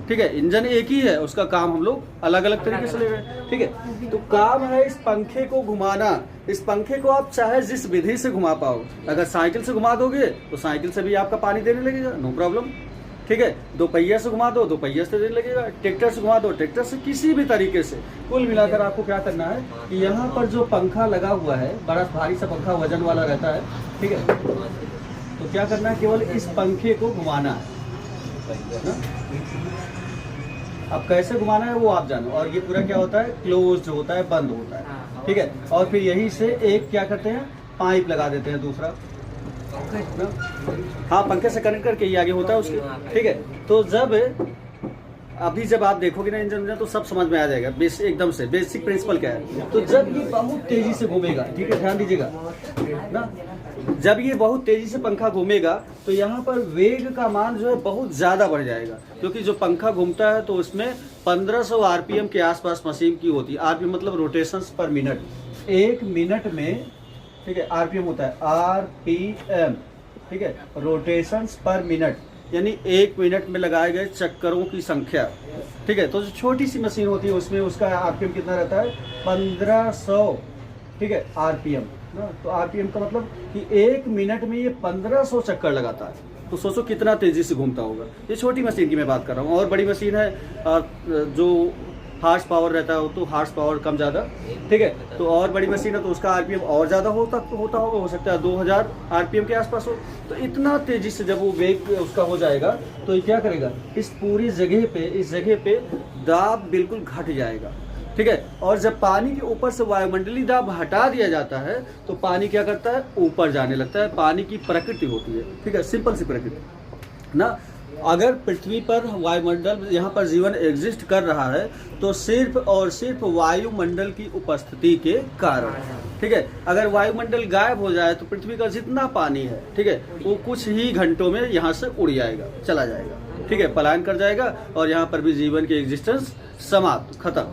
ठीक है। इंजन एक ही है, उसका काम हम लोग अलग अलग तरीके से ले रहे हैं, ठीक है। तो काम है इस पंखे को घुमाना। इस पंखे को आप चाहे जिस विधि से घुमा पाओ, अगर साइकिल से घुमा दोगे तो साइकिल से भी आपका पानी देने लगेगा, नो प्रॉब्लम, ठीक है। दो पहिया से घुमा दो, दो पहिया से देने लगेगा। ट्रैक्टर से घुमा दो, ट्रैक्टर से, किसी भी तरीके से। कुल मिलाकर आपको क्या करना है कि यहाँ पर जो पंखा लगा हुआ है, बड़ा भारी सा पंखा वजन वाला रहता है, ठीक है। तो क्या करना है, केवल इस पंखे को घुमाना है। अब कैसे घुमाना है वो आप जानो। और ये पूरा क्या होता है, क्लोज होता है, बंद होता है, ठीक है। और फिर यही से एक क्या करते हैं, पाइप लगा देते हैं दूसरा, हाँ, पंखे से कनेक्ट करके ये आगे होता है उसके, ठीक है। तो अभी जब आप देखोगे ना इंजन तो सब समझ में आ जाएगा, एकदम से बेसिक प्रिंसिपल क्या है। तो जब ये बहुत तेजी से घूमेगा, ठीक है, ध्यान दीजिएगा ना, जब ये बहुत तेजी से पंखा घूमेगा तो यहाँ पर वेग का मान जो है बहुत ज्यादा बढ़ जाएगा, क्योंकि जो पंखा घूमता है तो उसमें 1500 आरपीएम के आसपास मशीन की होती है। आरपीएम मतलब रोटेशंस पर मिनट, एक मिनट में, ठीक है, आरपीएम होता है आरपीएम, ठीक है, रोटेशंस पर मिनट, यानी एक मिनट में लगाए गए चक्करों की संख्या, ठीक है। तो जो छोटी सी मशीन होती है उसमें उसका आरपीएम कितना रहता है, 1500, ठीक है, आरपीएम ना। तो आरपीएम का मतलब कि एक मिनट में ये 1500 चक्कर लगाता है। तो सोचो कितना तेजी से घूमता होगा। ये छोटी मशीन की मैं बात कर रहा हूँ। और बड़ी मशीन है जो हार्स पावर रहता है, तो हार्स पावर कम ज़्यादा, ठीक है। तो और बड़ी मशीन है तो उसका आरपीएम और ज़्यादा होता होगा, हो सकता है 2000 आरपीएम के आसपास हो। तो इतना तेजी से जब वो वेग उसका हो जाएगा तो ये क्या करेगा, इस पूरी जगह पे, इस जगह पे दाब बिल्कुल घट जाएगा, ठीक है। और जब पानी के ऊपर से वायुमंडलीय दाब हटा दिया जाता है तो पानी क्या करता है, ऊपर जाने लगता है। पानी की प्रकृति होती है, ठीक है, सिंपल सी प्रकृति ना। अगर पृथ्वी पर वायुमंडल, यहाँ पर जीवन एग्जिस्ट कर रहा है तो सिर्फ और सिर्फ वायुमंडल की उपस्थिति के कारण, ठीक है। अगर वायुमंडल गायब हो जाए तो पृथ्वी का जितना पानी है, ठीक है, वो कुछ ही घंटों में यहाँ से उड़ जाएगा, चला जाएगा, ठीक है, पलायन कर जाएगा। और यहाँ पर भी जीवन की एग्जिस्टेंस समाप्त, खत्म,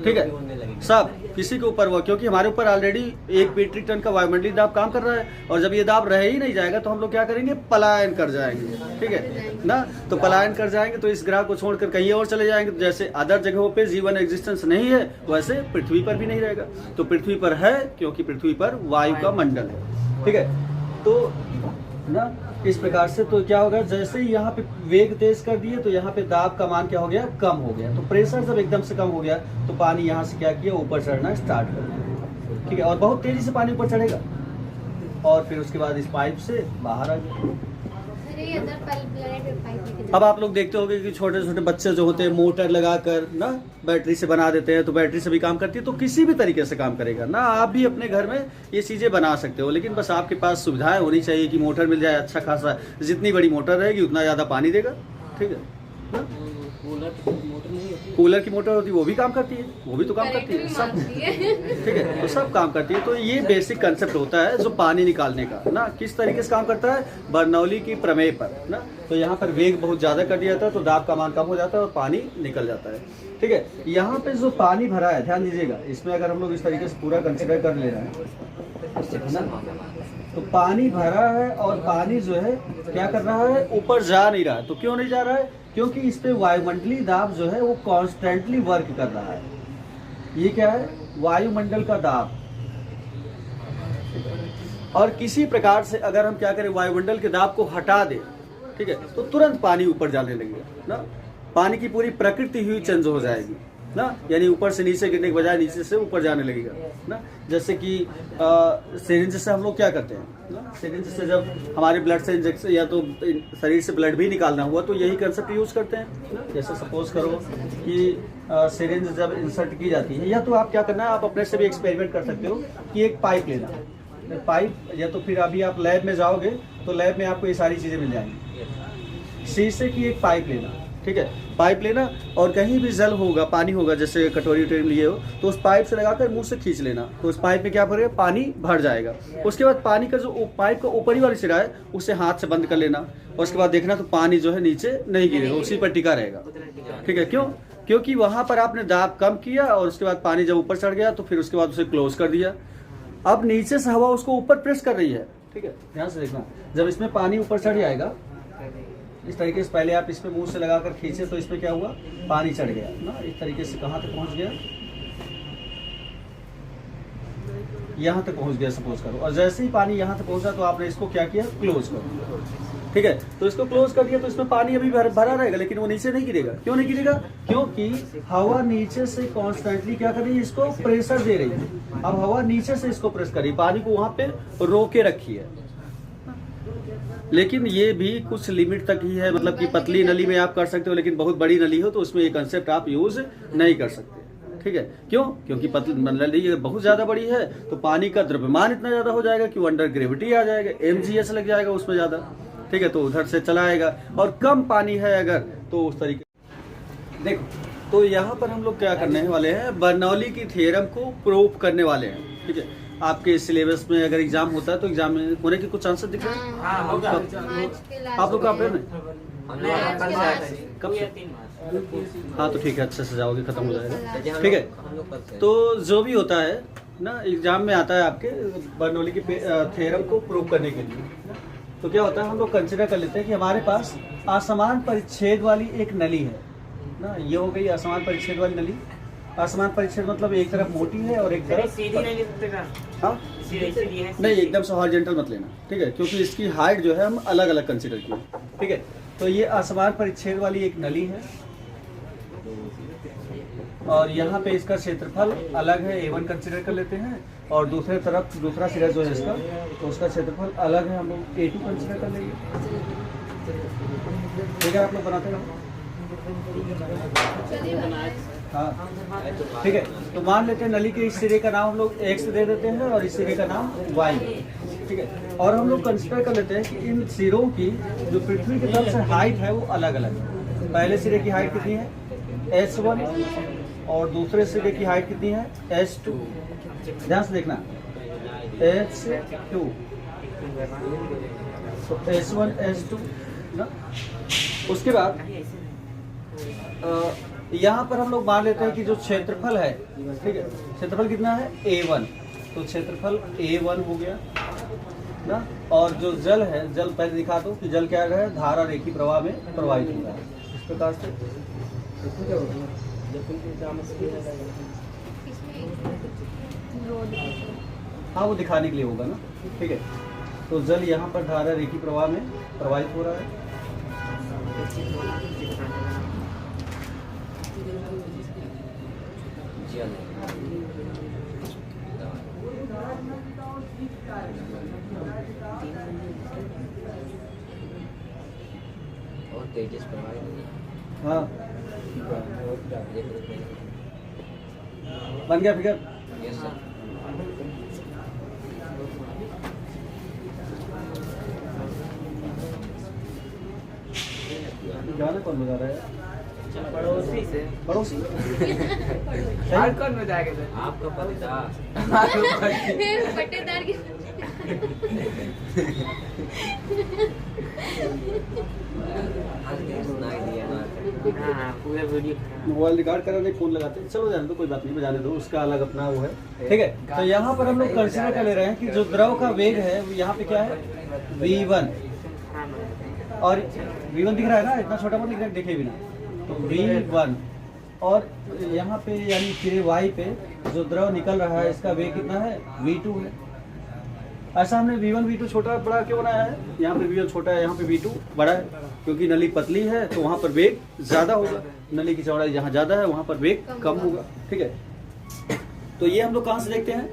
ठीक है। सब किसी के ऊपर हुआ, क्योंकि हमारे ऊपर ऑलरेडी 1 मीट्रिक टन का वायुमंडलीय दाब काम कर रहा है। और जब ये दाब रह ही नहीं जाएगा तो हम लोग क्या करेंगे, पलायन कर जाएंगे, ठीक है ना। तो पलायन कर जाएंगे तो इस ग्रह को छोड़कर कहीं और चले जाएंगे। तो जैसे अदर जगहों पे जीवन एग्जिस्टेंस नहीं है, वैसे पृथ्वी पर भी नहीं रहेगा। तो पृथ्वी पर है क्योंकि पृथ्वी पर वायु का मंडल है, ठीक है। तो ना इस प्रकार से तो क्या होगा, जैसे ही यहाँ पे वेग तेज कर दिए तो यहाँ पे दाब का मान क्या हो गया, कम हो गया। तो प्रेशर जब एकदम से कम हो गया तो पानी यहाँ से क्या किया, ऊपर चढ़ना स्टार्ट कर दिया, ठीक है। और बहुत तेजी से पानी ऊपर चढ़ेगा और फिर उसके बाद इस पाइप से बाहर आ गया। अब आप लोग देखते होंगे कि छोटे छोटे बच्चे जो होते हैं मोटर लगाकर ना बैटरी से बना देते हैं, तो बैटरी से भी काम करती है। तो किसी भी तरीके से काम करेगा ना। आप भी अपने घर में ये चीज़ें बना सकते हो, लेकिन बस आपके पास सुविधाएं होनी चाहिए कि मोटर मिल जाए अच्छा खासा। जितनी बड़ी मोटर रहेगी उतना ज़्यादा पानी देगा, ठीक है ना। कूलर की मोटर होती है वो भी काम करती है, वो भी तो काम करती है, सब, ठीक है। तो सब काम करती है। तो ये बेसिक कंसेप्ट होता है जो पानी निकालने का ना, किस तरीके से काम करता है, बर्नौली की प्रमेय पर ना। तो यहाँ पर वेग बहुत ज़्यादा कर दिया जाता है तो दाब का मान कम हो जाता है और पानी निकल जाता है, ठीक है। यहाँ पे जो पानी भरा है, ध्यान दीजिएगा, इसमें अगर हम लोग इस तरीके से पूरा कंसिडर कर ले रहे हैं तो पानी भरा है और पानी जो है क्या कर रहा है, ऊपर जा नहीं रहा है। तो क्यों नहीं जा रहा है, क्योंकि इस पे वायुमंडलीय दाब जो है वो कॉन्स्टेंटली वर्क कर रहा है। ये क्या है, वायुमंडल का दाब। और किसी प्रकार से अगर हम क्या करें, वायुमंडल के दाब को हटा दें, ठीक है, तो तुरंत पानी ऊपर जाने लगेगा ना। पानी की पूरी प्रकृति ही चेंज हो जाएगी ना, यानी ऊपर से नीचे गिरने के बजाय नीचे से ऊपर जाने लगेगा ना। जैसे कि सिरिंज से हम लोग क्या करते हैं ना, सिरिंज से जब हमारे ब्लड से इंजेक्शन या तो शरीर से ब्लड भी निकालना हुआ तो यही कंसेप्ट यूज करते हैं ना। जैसे सपोज करो कि सिरिंज जब इंसर्ट की जाती है, या तो आप क्या करना है, आप अपने से भी एक्सपेरिमेंट कर सकते हो कि एक पाइप लेना, पाइप, या तो फिर अभी आप लैब में जाओगे तो लैब में आपको ये सारी चीज़ें मिल जाएंगी। शीशे की एक पाइप लेना, ठीक है, पाइप लेना, और कहीं भी जल होगा, पानी होगा, जैसे कटोरी वटोरी लिए हो तो उस पाइप से लगाकर मुंह से खींच लेना, तो उस पाइप में क्या करेगा, पानी भर जाएगा। उसके बाद पानी का जो पाइप का ऊपरी वाली सिरा है उसे हाथ से बंद कर लेना, और उसके बाद देखना तो पानी जो है नीचे नहीं गिरेगा, उसी पर टिका रहेगा, ठीक है। क्यों? क्योंकि वहाँ पर आपने दाब कम किया और उसके बाद पानी जब ऊपर चढ़ गया तो फिर उसके बाद उसे क्लोज कर दिया। अब नीचे से हवा उसको ऊपर प्रेस कर रही है, ठीक है, ध्यान से देखना। जब इसमें पानी ऊपर चढ़ जाएगा इस तरीके से, पहले आप इसमें मुंह से लगाकर खींचे तो इसमें क्या हुआ, पानी चढ़ गया ना, इस तरीके से कहाँ तक पहुँच गया, यहाँ तक पहुँच गया सपोज करो। और जैसे ही पानी यहाँ तक पहुँचा तो आपने इसको क्या किया, क्लोज कर दिया, ठीक है। तो इसको क्लोज कर दिया तो इसमें पानी अभी भरा रहेगा, लेकिन वो नीचे नहीं गिरेगा। क्यों नहीं गिरेगा? क्योंकि हवा नीचे से कॉन्स्टेंटली क्या कर रही है, इसको प्रेशर दे रही है। अब हवा नीचे से इसको प्रेस कर रही है, पानी को वहाँ पे रोके रखी है। लेकिन ये भी कुछ लिमिट तक ही है, मतलब कि पतली नली में आप कर सकते हो, लेकिन बहुत बड़ी नली हो तो उसमें ये कंसेप्ट आप यूज नहीं कर सकते, ठीक है। क्यों? क्योंकि पतली नली अगर बहुत ज्यादा बड़ी है तो पानी का द्रव्यमान इतना ज्यादा हो जाएगा कि वो अंडर ग्रेविटी आ जाएगा, mgs लग जाएगा उसमें ज्यादा, ठीक है, तो उधर से चला आएगा। और कम पानी है अगर तो उस तरीके, देखो तो यहाँ पर हम लोग क्या करने वाले हैं, बर्नौली की थ्योरम को प्रूव करने वाले हैं, ठीक है। आपके सिलेबस में अगर एग्जाम होता है तो एग्जाम में होने के कुछ चांसेस दिख रहे हैं। हाँ, होगा। आप लोग का अप्रैल में कब से? हाँ तो ठीक है, अच्छे से जाओगे, खत्म हो जाएगा, ठीक है। तो जो भी होता है ना, एग्जाम में आता है आपके बर्नौली की थ्योरम को प्रूव करने के लिए। तो क्या होता है, हम लोग कंसिडर कर लेते हैं कि हमारे पास असमान परिच्छेद वाली एक नली है ना, ये हो गई असमान परिच्छेद वाली नली। असमान परिच्छेद मतलब एक तरफ मोटी है और एक तरफ सीधी नहीं, हाँ नहीं, एकदम से हॉरिजॉन्टल मत लेना, ठीक है, क्योंकि इसकी हाइट जो है हम अलग अलग कंसिडर किए, ठीक है। तो ये असमान परिच्छेद वाली एक नली है और यहाँ पे इसका क्षेत्रफल अलग है, A1 कंसिडर कर लेते हैं, और दूसरे तरफ दूसरा सिरा जो है इसका तो उसका क्षेत्रफल अलग है, हम लोग A2 कंसिडर कर लेंगे, ठीक है। आप लोग बनाते रहो, हाँ ठीक है। तो मान लेते हैं नली के इस सिरे का नाम हम लोग X दे देते हैं और इस सिरे का नाम Y, ठीक है। और हम लोग कंसिडर कर लेते हैं कि इन सिरों की जो पृथ्वी की तरफ से हाइट है वो अलग अलग है। पहले सिरे की हाइट कितनी है, H1, और दूसरे सिरे की हाइट कितनी है, H2। ध्यान से देखना, H2, तो H1 H2 ना। उसके बाद यहाँ पर हम लोग मान लेते हैं कि जो क्षेत्रफल है, ठीक है, क्षेत्रफल कितना है, A1, तो क्षेत्रफल A1 हो गया ना। और जो जल है, जल पहले दिखा दो कि जल क्या है, धारा रेखी प्रवाह में प्रवाहित हो रहा है इस प्रकार से। हाँ वो दिखाने के लिए होगा ना, ठीक है। तो जल यहाँ पर धारा रेखी प्रवाह में प्रवाहित हो रहा है। और तेजस हाँ बन गया फिगर। Yes sir. गाना कौन बजा रहा है? पड़ोसी से। पड़ोसी कौन बजाएगा सर? आपका पता। पट्टेदार की पूरा वीडियो मोबाइल रिकॉर्ड कराने फोन लगाते हैं, चलो जाने दो, कोई बात नहीं, बजाने दो, उसका अलग अपना वो है, ठीक है। तो यहाँ पर हम लोग कंसीडर कर ले रहे हैं कि जो द्रव का वेग है वो यहाँ पे क्या है, V1, और V1 दिख रहा है ना, इतना छोटा मत लिख देखे बिना, तो V1, और यहाँ पे यानी सिरे Y पे जो द्रव निकल रहा है इसका वेग कितना है, V2 है। ऐसा हमने V1 V2 छोटा बड़ा क्यों बनाया है, यहाँ पे V1 छोटा है, यहाँ पे V2 बड़ा है, क्योंकि नली पतली है तो वहाँ पर वेग ज़्यादा होगा, नली की चौड़ाई जहाँ ज़्यादा है वहाँ पर वेग कम होगा, ठीक है। तो ये हम लोग कहाँ से देखते हैं,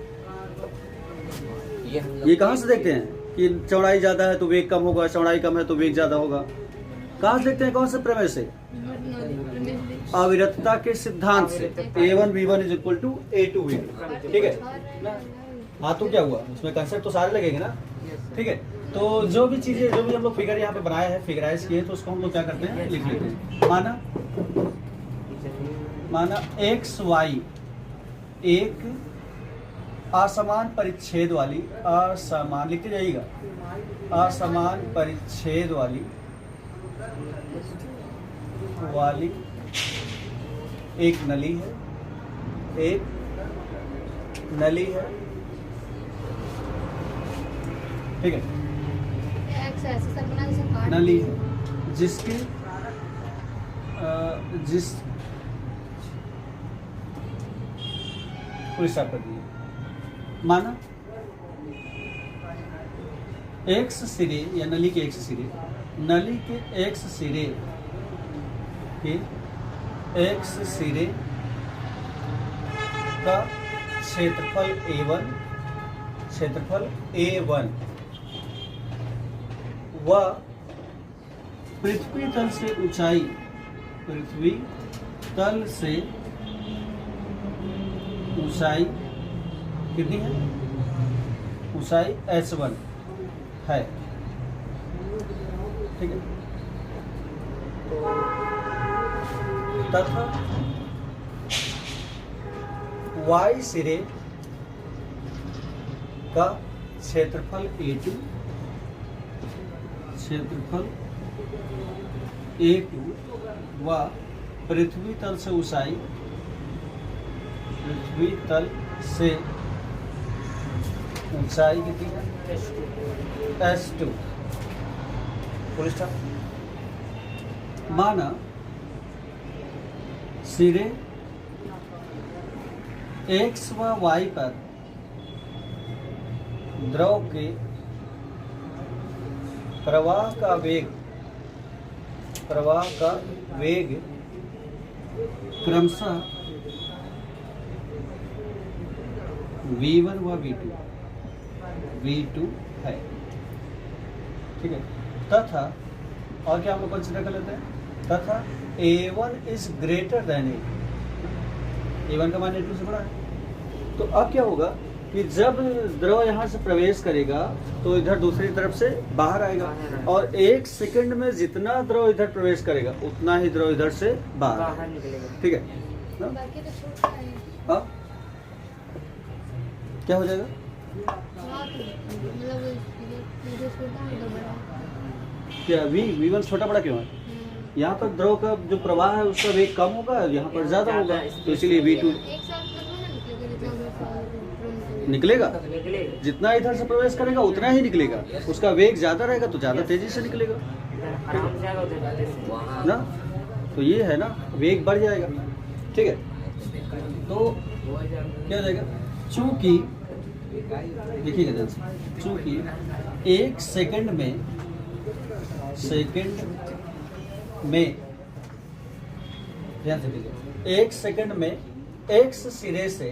ये कहाँ से देखते हैं कि चौड़ाई ज़्यादा है तो वेग कम होगा, चौड़ाई कम है तो वेग ज़्यादा होगा। कहाँ से देखते हैं, कौन से प्रमेय से, अविरतता के सिद्धांत से, A1 V1 = A2 V2, ठीक है। हाँ तो क्या हुआ, उसमें कंसेप्ट तो सारे लगेंगे ना, ठीक है। तो जो भी चीजें, जो भी हम लोग फिगर यहाँ पे बनाए हैं, फिगराइज किए, तो उसको हम लोग क्या करते हैं, लिख लेते हैं। माना एक्स वाई एक असमान परिच्छेद वाली, असमान लिखते जाइएगा, असमान परिच्छेद वाली एक नली है, ठीक है, एक्स ऐसे सर बना जैसे काट नली है, जिसकी जिस पूरी साफ कर दिए। माना एक्स सिरे, या नली के एक्स सिरे, नली के एक्स सिरे का क्षेत्रफल A1 व पृथ्वी तल से ऊंचाई कितनी है, ऊंचाई H1 है, ठीक है। तथा वाई सिरे का क्षेत्रफल A2 व पृथ्वी तल से ऊंचाई कितनी है, S2। Full stop. माना सिरे एक्स व वाई पर द्रव के प्रवाह का वेग क्रमशः V1 व V2 है, ठीक है। तथा और क्या हम लोग कंसिडर कर लेते हैं, तथा A1 is greater than A1 का मान A2 से बड़ा है। तो अब क्या होगा कि जब द्रव यहाँ से प्रवेश करेगा तो इधर दूसरी तरफ से बाहर आएगा, और 1 सेकंड में जितना द्रव इधर प्रवेश करेगा उतना ही द्रव इधर से बाहर निकलेगा, ठीक है। बाकी तो छोटा है। हाँ क्या हो जाएगा, मतलब जो छोटा है तो बड़ा। क्या V1 छोटा बड़ा क्यों है, यहाँ पर द्रव का जो प्रवाह है उसका वेग कम होगा, यहाँ पर ज्यादा होगा, तो इसीलिए V2 एक साथ मतलब ना निकलेगा, जितना इधर से प्रवेश करेगा उतना ही निकलेगा, उसका वेग ज्यादा रहेगा तो ज्यादा तेजी से निकलेगा ना, तो ये है ना, वेग बढ़ जाएगा, ठीक है। तो क्या हो जाएगा, चूंकि देखिएगा ध्यान से, चूंकि 1 सेकंड में ध्यान से देखिए, 1 सेकंड में एक्स सिरे से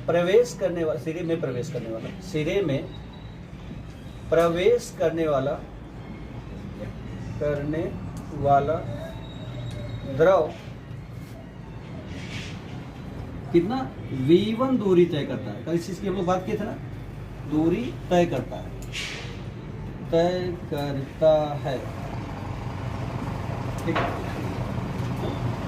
प्रवेश करने वाला, सिरे में प्रवेश करने वाला द्रव कितना V1 दूरी तय करता है, कल इस चीज की हम लोग बात किए थे ना, दूरी तय करता है, ठीक है।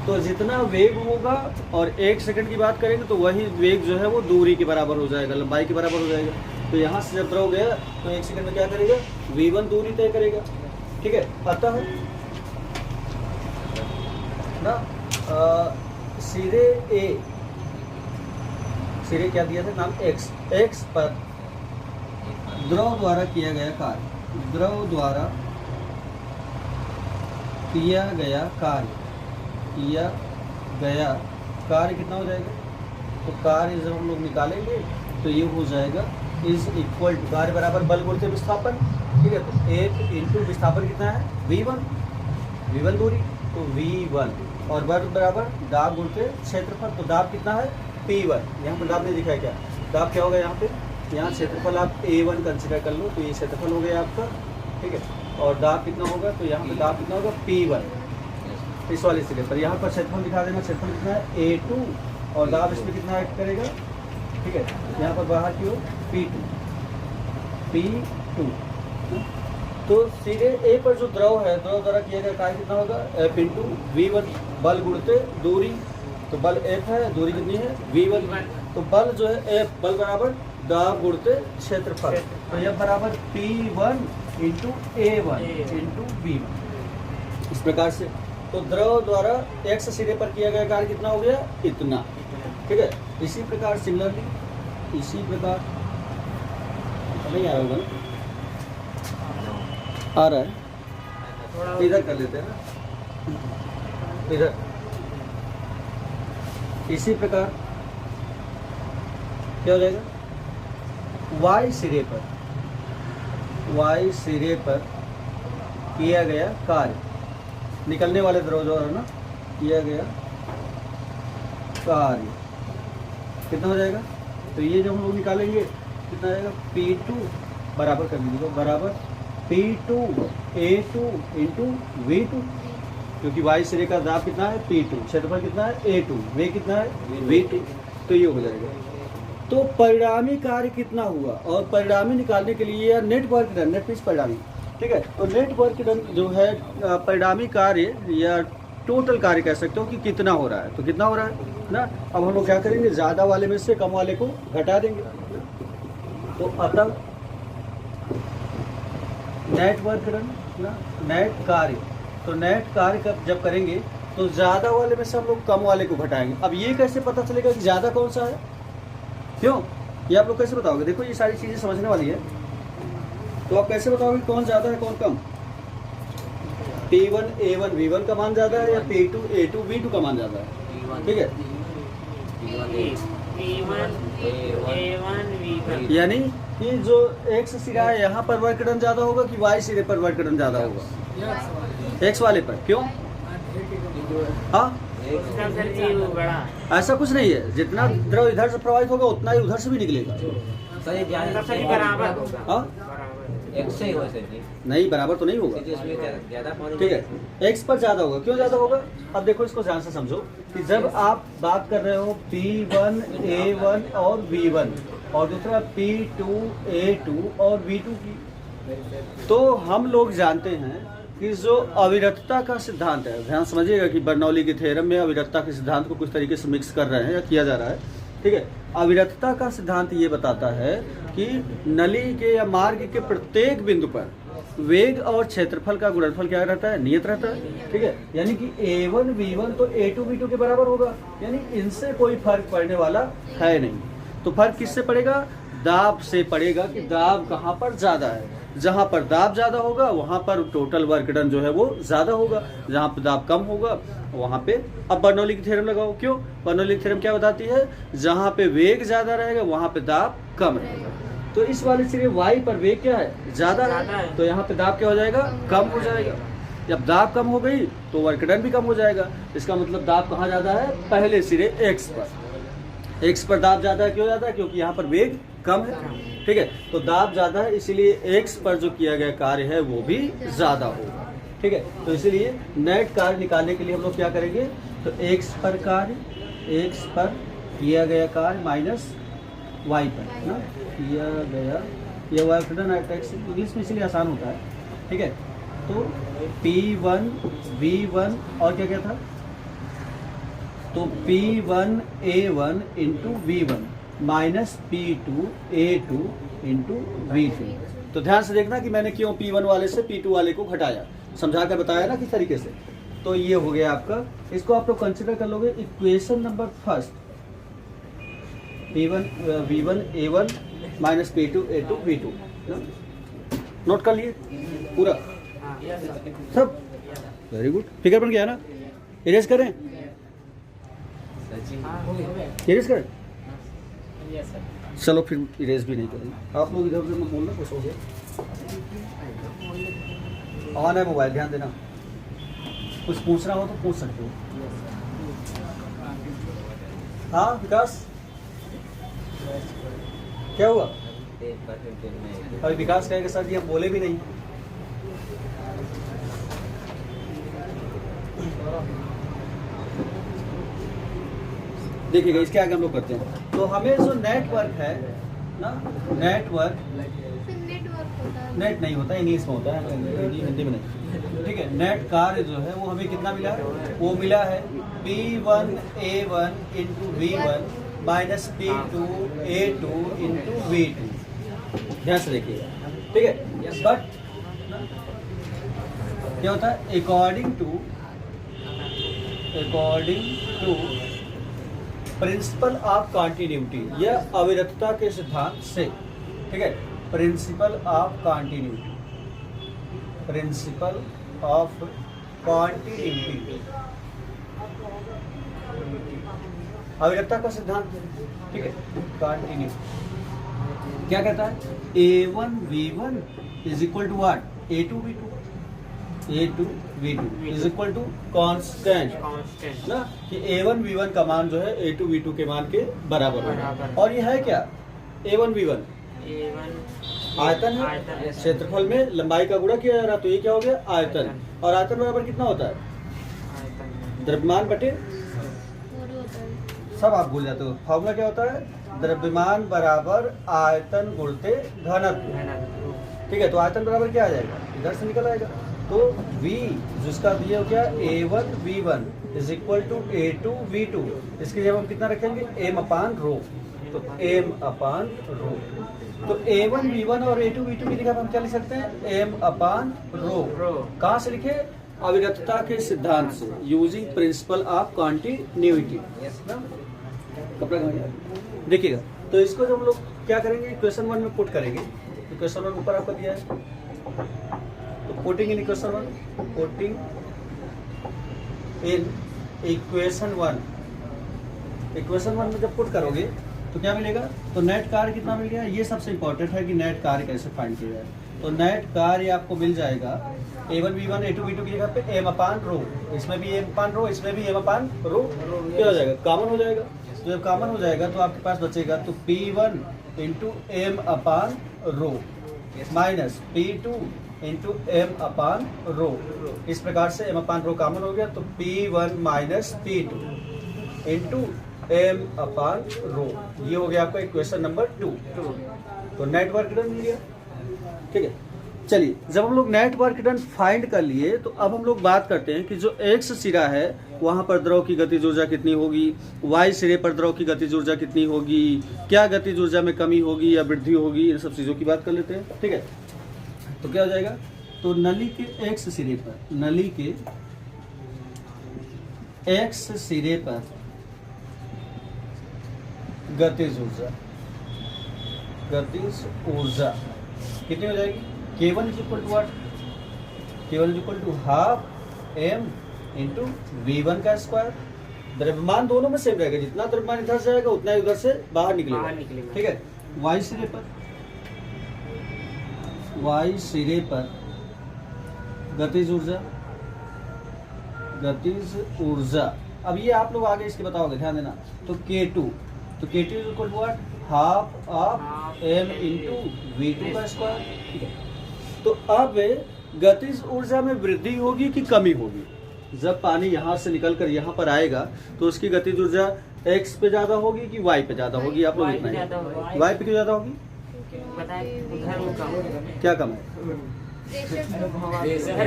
तो जितना वेग होगा और 1 सेकंड की बात करेंगे तो वही वेग जो है वो दूरी के बराबर हो जाएगा, लंबाई के बराबर हो जाएगा। तो यहाँ से जब द्रव गया तो 1 सेकंड में क्या करेगा, V1 दूरी तय करेगा, ठीक है। अतः ना सिरे क्या दिया था नाम, x पर द्रव द्वारा किया गया कार्य कितना हो जाएगा, तो कार्य जब हम लोग निकालेंगे तो ये हो जाएगा इज इक्वल टू, कार्य बराबर बल गुणित विस्थापन, ठीक है। तो 1 इंटू विस्थापन कितना है, V1 दूरी, तो V1 और बल बराबर दाब गुणित क्षेत्रफल, तो दाब कितना है P1, यहाँ पर दाब नहीं दिखा है क्या, दाब क्या होगा यहाँ पे, यहाँ क्षेत्रफल आप A1 कंसिडर कर लो, तो ये क्षेत्रफल हो गया आपका, ठीक है। और दाब कितना होगा, तो यहाँ पे दाब कितना होगा P1, इस वाले सिरे पर। यहाँ पर क्षेत्रफल दिखा देना, क्षेत्रफल कितना है A2 और दाब इसमें कितना ऐड करेगा, ठीक है। यहाँ पर बाहर की ओर P2। तो सिरे ए पर जो द्रव है, द्रव द्वारा किया गया कार्य कितना होगा F इंटू V1, बल गुणते दूरी, तो बल F है, दूरी कितनी है V1, तो बल जो है F बल बराबर दाब गुणते क्षेत्रफल, तो यह बराबर P1 into A1 into V1। इस प्रकार से तो द्रव द्वारा x सिरे पर किया गया कार्य कितना हो गया, इतना, ठीक है। इसी प्रकार सिमिलरली, इसी प्रकार नहीं आ रहा होगा ना, आ रहा है, इधर कर लेते हैं ना, इधर। इसी प्रकार क्या हो जाएगा, y सिरे पर किया गया कार्य, निकलने वाले द्रव द्वारा ना किया गया कार्य कितना हो जाएगा, तो ये जब हम लोग निकालेंगे कितना आएगा, P2 बराबर कर लीजिएगा, बराबर P2 A2 इंटू V2, क्योंकि y सिरे का दाब कितना है P2, क्षेत्रफल कितना है A2, वे कितना है V2, तो ये हो जाएगा। तो परिणामी कार्य कितना हुआ, और परिणामी निकालने के लिए net work done, net means परिणामी, ठीक है। तो नेट वर्क डन जो है परिणामी कार्य या टोटल कार्य कह सकते हो कि कितना हो रहा है, तो कितना हो रहा है ना। अब हम लोग क्या करेंगे, ज़्यादा वाले में से कम वाले को घटा देंगे, तो अतः नेट वर्क डन ना, नेट कार्य, तो नेट कार्य जब करेंगे तो ज़्यादा वाले में से हम लोग कम वाले को घटाएंगे। अब ये कैसे पता चलेगा कि ज़्यादा कौन सा है, क्यों, ये आप लोग कैसे बताओगे, देखो ये सारी चीज़ें समझने वाली है। तो आप कैसे बताओगे कौन ज़्यादा है कौन कम, P1 A1 V1 का मान ज़्यादा है या P2 A2 V2 का मान ज़्यादा है, ठीक है। यानी कि जो x सिरा है यहाँ पर वर्क डन ज़्यादा होगा कि y सिरे पर वर्क डन ज़्यादा होगा, x वाले पर, क्यों, हाँ ऐसा कुछ नहीं है, जितना द्रव इधर से प्रवाहित होगा उतना ही उधर से भी निकलेगा, हाँ नहीं बराबर तो नहीं होगा, ठीक है। x पर ज़्यादा होगा, क्यों ज़्यादा होगा, अब देखो इसको ध्यान से समझो कि जब आप बात कर रहे हो P1 A1 और V1 और दूसरा P2 A2 और V2 की, तो हम लोग जानते हैं कि जो अविरतता का सिद्धांत है, ध्यान समझिएगा कि बर्नौली के थ्योरम में अविरतता के सिद्धांत को कुछ तरीके से मिक्स कर रहे हैं या किया जा रहा है, ठीक है। अविरतता का सिद्धांत ये बताता है कि नली के या मार्ग के प्रत्येक बिंदु पर वेग और क्षेत्रफल का गुणनफल क्या रहता है, नियत रहता है, ठीक है। यानी कि A1 V1 तो A2 V2 के बराबर होगा, यानी इनसे कोई फर्क पड़ने वाला है नहीं। तो फर्क किससे पड़ेगा, दाब से पड़ेगा कि दाब कहाँ पर ज़्यादा है, जहाँ पर दाब ज़्यादा होगा वहाँ पर टोटल वर्क डन जो है वो ज़्यादा होगा, जहाँ पर दाब कम होगा वहाँ पे। अब बर्नौली की थ्योरम लगाओ, क्यों, बर्नौली की थ्योरम क्या बताती है, जहाँ पे वेग ज़्यादा रहेगा वहाँ पे दाब कम रहेगा। तो इस वाले सिरे y पर वेग क्या है, ज़्यादा है, तो यहाँ पे दाब क्या हो जाएगा, कम हो जाएगा। जब दाब कम हो गई तो वर्क डन भी कम हो जाएगा। इसका मतलब दाब कहाँ ज़्यादा है, पहले सिरे x पर, x पर दाब ज़्यादा है, क्यों ज़्यादा है, क्योंकि यहाँ पर वेग कम है, ठीक है। तो दाब ज़्यादा है, इसीलिए x पर जो किया गया कार्य है वो भी ज़्यादा होगा, ठीक है। तो इसीलिए नेट कार्य निकालने के लिए हम लोग क्या करेंगे, तो x पर कार्य, x पर किया गया कार्य माइनस y पर ना किया गया, ये वर्क डन एक्स इंग्लिश में इसलिए आसान होता है, ठीक है। तो P1 V1 और क्या क्या था, तो P1 A1 into V1 minus P2 A2 into V2। तो ध्यान से देखना कि मैंने क्यों P1 वाले से P2 वाले को घटाया, समझा कर बताया ना किस तरीके से। तो ये हो गया आपका, इसको आप लोग कंसिडर कर लोगे equation number first, P1 V1 A1 minus P2 A2 V2, note कर लिए पूरा सब, वेरी गुड, फिगर बन गया ना। इरेज करें, इरेज करें, चलो फिर इरेज भी नहीं करेंगे। आप लोग इधर उधर मत बोलना, कुछ हो गया। ऑन है मोबाइल, ध्यान देना, कुछ पूछना हो तो पूछ सकते हो। हाँ विकास, क्या हुआ, अभी विकास कहेगा सर जी हम बोले भी नहीं। देखिएगा इसके आगे हम लोग करते हैं। तो हमें जो नेटवर्क है ना, नेटवर्क फिर नेटवर्क होता है। नेट नहीं होता, इंग्लिश में होता है, हिंदी में नहीं। ठीक है, नेट कार्य जो है वो हमें कितना मिला है? वो मिला है P1A1 into V1 minus P2A2 into V2। ध्यान से देखिएगा, ठीक है। बट क्या होता है? According to principle of continuity, यह अविरतता के सिद्धांत से, ठीक है, principle of continuity, principle of continuity, अविरतता का सिद्धांत, ठीक है, कॉन्टिन्यूटी क्या कहता है? A1V1 is equal to what? A2V2, A2V2 is equal to constant ना, कि A1V1 का मान जो है A2V2 के मान के बराबर है। और ये है क्या? A1V1 आयतन है, क्षेत्रफल में लंबाई का गुणा किया जा रहा, तो ये क्या हो गया? आयतन। और आयतन बराबर कितना होता है? द्रव्यमान बटे, और होता है। सब आप भूल जाते हो। फॉर्मूला क्या होता है? द्रव्यमान बराबर आयतन गुणते घनत्व। ठीक है, तो आयतन बराबर क्या आ जाएगा? इधर से निकल आएगा। तो V जिसका दिया हो क्या? A1V1 is equal to A2V2। इसके जब हम कितना रखेंगे? M अपान रो। तो M अपान रो। तो A1V1 और A2V2 की जगह हम क्या लिख सकते हैं? M अपान रो। कहाँ से लिखे? अविरतता के सिद्धांत से, यूजिंग प्रिंसिपल ऑफ कॉन्टिन्यूटी। कपड़ा कहाँ गया? देखिएगा, तो इसको जो हम लोग क्या करेंगे? क्वेश्चन 1 में पुट करेंगे। तो क्वेश्चन 1 ऊपर आपको दिया है, तो putting in equation 1, putting in equation 1, equation 1 में जब पुट करोगे तो क्या मिलेगा? तो नेट कार्य कितना मिल गया? ये सबसे इंपॉर्टेंट है कि नेट कार्य कैसे फाइंड किया जाए। तो नेट कार्य आपको मिल जाएगा A1V1 A2V2 की जगह पे M अपान रो, इसमें भी M अपान रो, इसमें भी M अपान रो, क्या हो जाएगा? कॉमन हो जाएगा। तो जब कॉमन हो जाएगा तो आपके पास बचेगा तो P1 इंटू M अपान rho minus P2 into M अपान रो। इस प्रकार से M अपान रो कॉमन हो गया, तो P1 minus P2 into M अपान रो। ये हो गया आपका इक्वेशन नंबर 2। तो नेटवर्क डन मिल गया, ठीक है। चलिए, जब हम लोग नेटवर्क डन फाइंड कर लिए तो अब हम लोग बात करते हैं कि जो एक्स सिरा है वहां पर द्रव की गतिज ऊर्जा कितनी होगी, वाई सिरे पर द्रव की गतिज ऊर्जा कितनी होगी, क्या गतिज ऊर्जा में कमी होगी या वृद्धि होगी, इन सब चीजों की बात कर लेते हैं, ठीक है। तो क्या हो जाएगा? तो नली के एक्स सिरे पर, नली के एक्स सिरे पर गतिज ऊर्जा, गतिज ऊर्जा कितनी हो जाएगी? K1 is equal to what? K1 is equal to half M into V1 का स्क्वायर। द्रव्यमान दोनों में सेम रहेगा, जितना द्रव्यमान इधर से आएगा उतना उधर से बाहर निकलेगा, ठीक है। Y सिरे पर, Y सिरे पर गतिज ऊर्जा, गतिज ऊर्जा। अब ये आप लोग आगे इसके बताओगे, ध्यान देना। तो K2, तो K2 is equal to what? Half of M into V2 का स्क्वायर, ठीक है। तो अब गतिज ऊर्जा में वृद्धि होगी कि कमी होगी? जब पानी यहाँ से निकलकर यहाँ पर आएगा तो उसकी गतिज ऊर्जा x पे ज्यादा होगी कि y पे ज्यादा होगी? आप लोग इतना ही, y पे क्यों ज्यादा होगी? क्या कम है?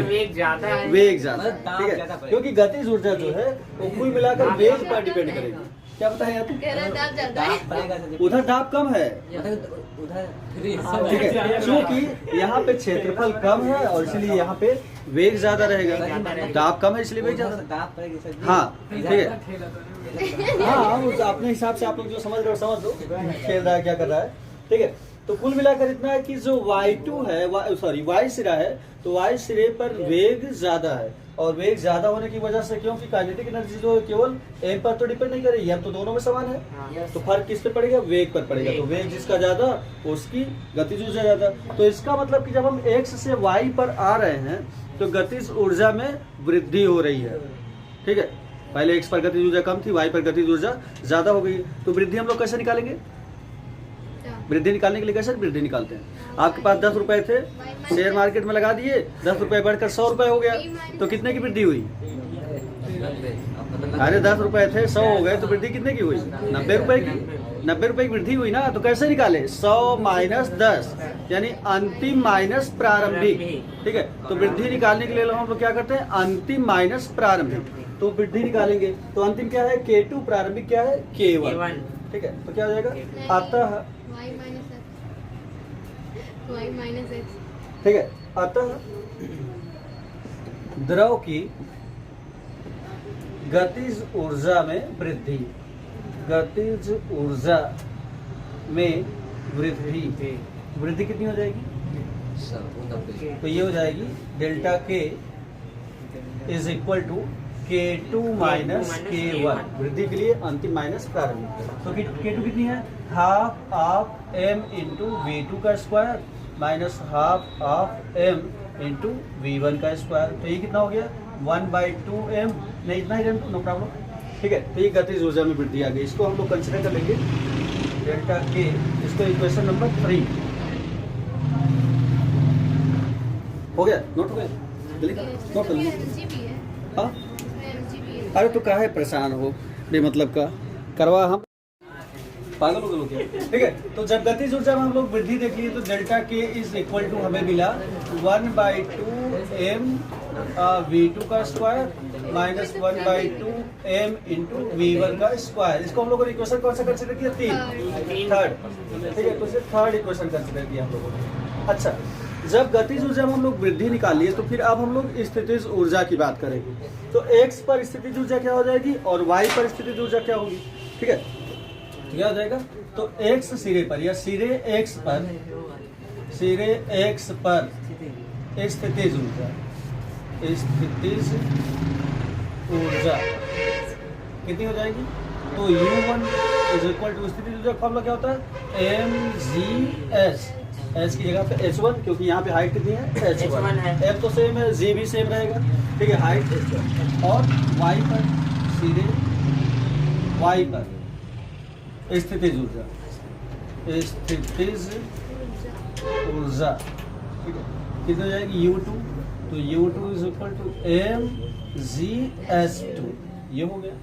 वेग ज्यादा है, वेग ज्यादा, ठीक है, क्योंकि गतिज ऊर्जा जो है वो कुल मिलाकर वेग पर डिपेंड करेगी। क्या बताया आप? दाब ज्यादा है। उधर दाब कम है, ठीक है, क्योंकि यहाँ पे क्षेत्रफल कम है और इसलिए यहाँ पे वेग ज्यादा रहेगा। दाब कम है इसलिए वेग ज्यादा। हाँ, ठीक है, हाँ, उस अपने हिसाब से आप लोग जो समझ रहे हो समझ लो, खेल रहा है क्या कर रहा है, ठीक है। तो कुल मिलाकर इतना है कि जो Y2 है, Y सिरा है, तो Y सिरे पर वेग ज्यादा है, और वेग ज्यादा होने की वजह से, क्योंकि काइनेटिक एनर्जी जो है केवल M पर तो डिपेंड नहीं करेगी, हम तो दोनों में समान है, तो फर्क किस पे पड़ेगा? वेग पर पड़ेगा। तो वेग जिसका ज्यादा उसकी गतिज ऊर्जा ज्यादा। तो इसका मतलब कि जब हम X से Y पर आ रहे हैं तो गतिज ऊर्जा में वृद्धि हो रही है, ठीक है। पहले X पर गतिज ऊर्जा कम थी, Y पर गतिज ऊर्जा ज्यादा हो गई। तो वृद्धि हम लोग कैसे निकालेंगे? वृद्धि निकालने के लिए कैसे वृद्धि निकालते हैं? आपके पास 10 रुपए थे, शेयर मार्केट में लगा दिए, 10 रुपए बढ़कर 100 रुपए हो गया, तो कितने की वृद्धि हुई? अरे 10 रुपए थे 100 हो गए तो वृद्धि कितने की हुई? 90 रुपए की। 90 रुपए की वृद्धि हुई ना, तो कैसे निकाले? 100 माइनस 10 यानी अंतिम माइनस प्रारंभिक। ठीक है, तो वृद्धि निकालने के लिए हम लोग क्या करते हैं? अंतिम माइनस प्रारंभिक। तो वृद्धि निकालेंगे तो अंतिम क्या है? K2, प्रारंभिक क्या है? K1। ठीक है, तो क्या हो जाएगा? अतः y माइनस x। ठीक है, अतः द्रव की गतिज ऊर्जा में वृद्धि, गतिज ऊर्जा में वृद्धि, वृद्धि कितनी हो जाएगी? तो ये हो जाएगी delta K is equal to K2 minus K1, वृद्धि के लिए अंतिम माइनस प्रारंभिक। तो K2 कितनी है? Half of m into V2 का square minus half of m into V1 का स्क्वायर। तो ये कितना हो गया? 1/2m, नहीं इतना ही, नो प्रॉब्लम। ठीक है, तो ये गतिज ऊर्जा में वृद्धि आ गई। इसको हम लोग कंसिडर कर लेंगे डेल्टा K, इसको इक्वेशन नंबर 3 हो गया। नोट हो गया? नोट कर लीजिए। हाँ, अरे तो काहे परेशान हो बेमतलब का, करवा हम पागल हो गए क्या? ठीक है, तो जब गतिज ऊर्जा में हम लोग वृद्धि देखिए तो delta K is equal to हमें मिला 1/2m V2 का square minus 1/2m into V1 का स्क्वायर। इसको हम लोगों ने इक्वेशन कौन सा कंसिडर किया? 3, थर्ड। ठीक है, तो इसे थर्ड इक्वेशन कंसिडर किया हम लोगों ने। अच्छा, जब गतिज ऊर्जा में हम लोग वृद्धि निकालिए तो फिर अब हम लोग स्थितिज ऊर्जा की बात करेंगे। तो x पर स्थितिज ऊर्जा क्या हो जाएगी और y पर स्थितिज ऊर्जा क्या होगी? ठीक है, क्या हो जाएगा? तो x सिरे पर या सिरे x पर, सिरे x पर स्थितिज ऊर्जा, स्थितिज ऊर्जा कितनी हो जाएगी? तो U1 इज इक्वल टू स्थितिज ऊर्जा का फॉर्मूला क्या होता है? mgh, एच की जगह पे H1, क्योंकि यहाँ पे हाइट कितनी है? H1 है। M तो सेम है, G भी सेम रहेगा। ठीक है, हाइट H1 और Y पर, सीधे Y पर स्थितिज ऊर्जा, स्थितिज ऊर्जा ठीक है कितनी हो जाएगी? U2, तो U2 is equal to mgh2, ये हो गया।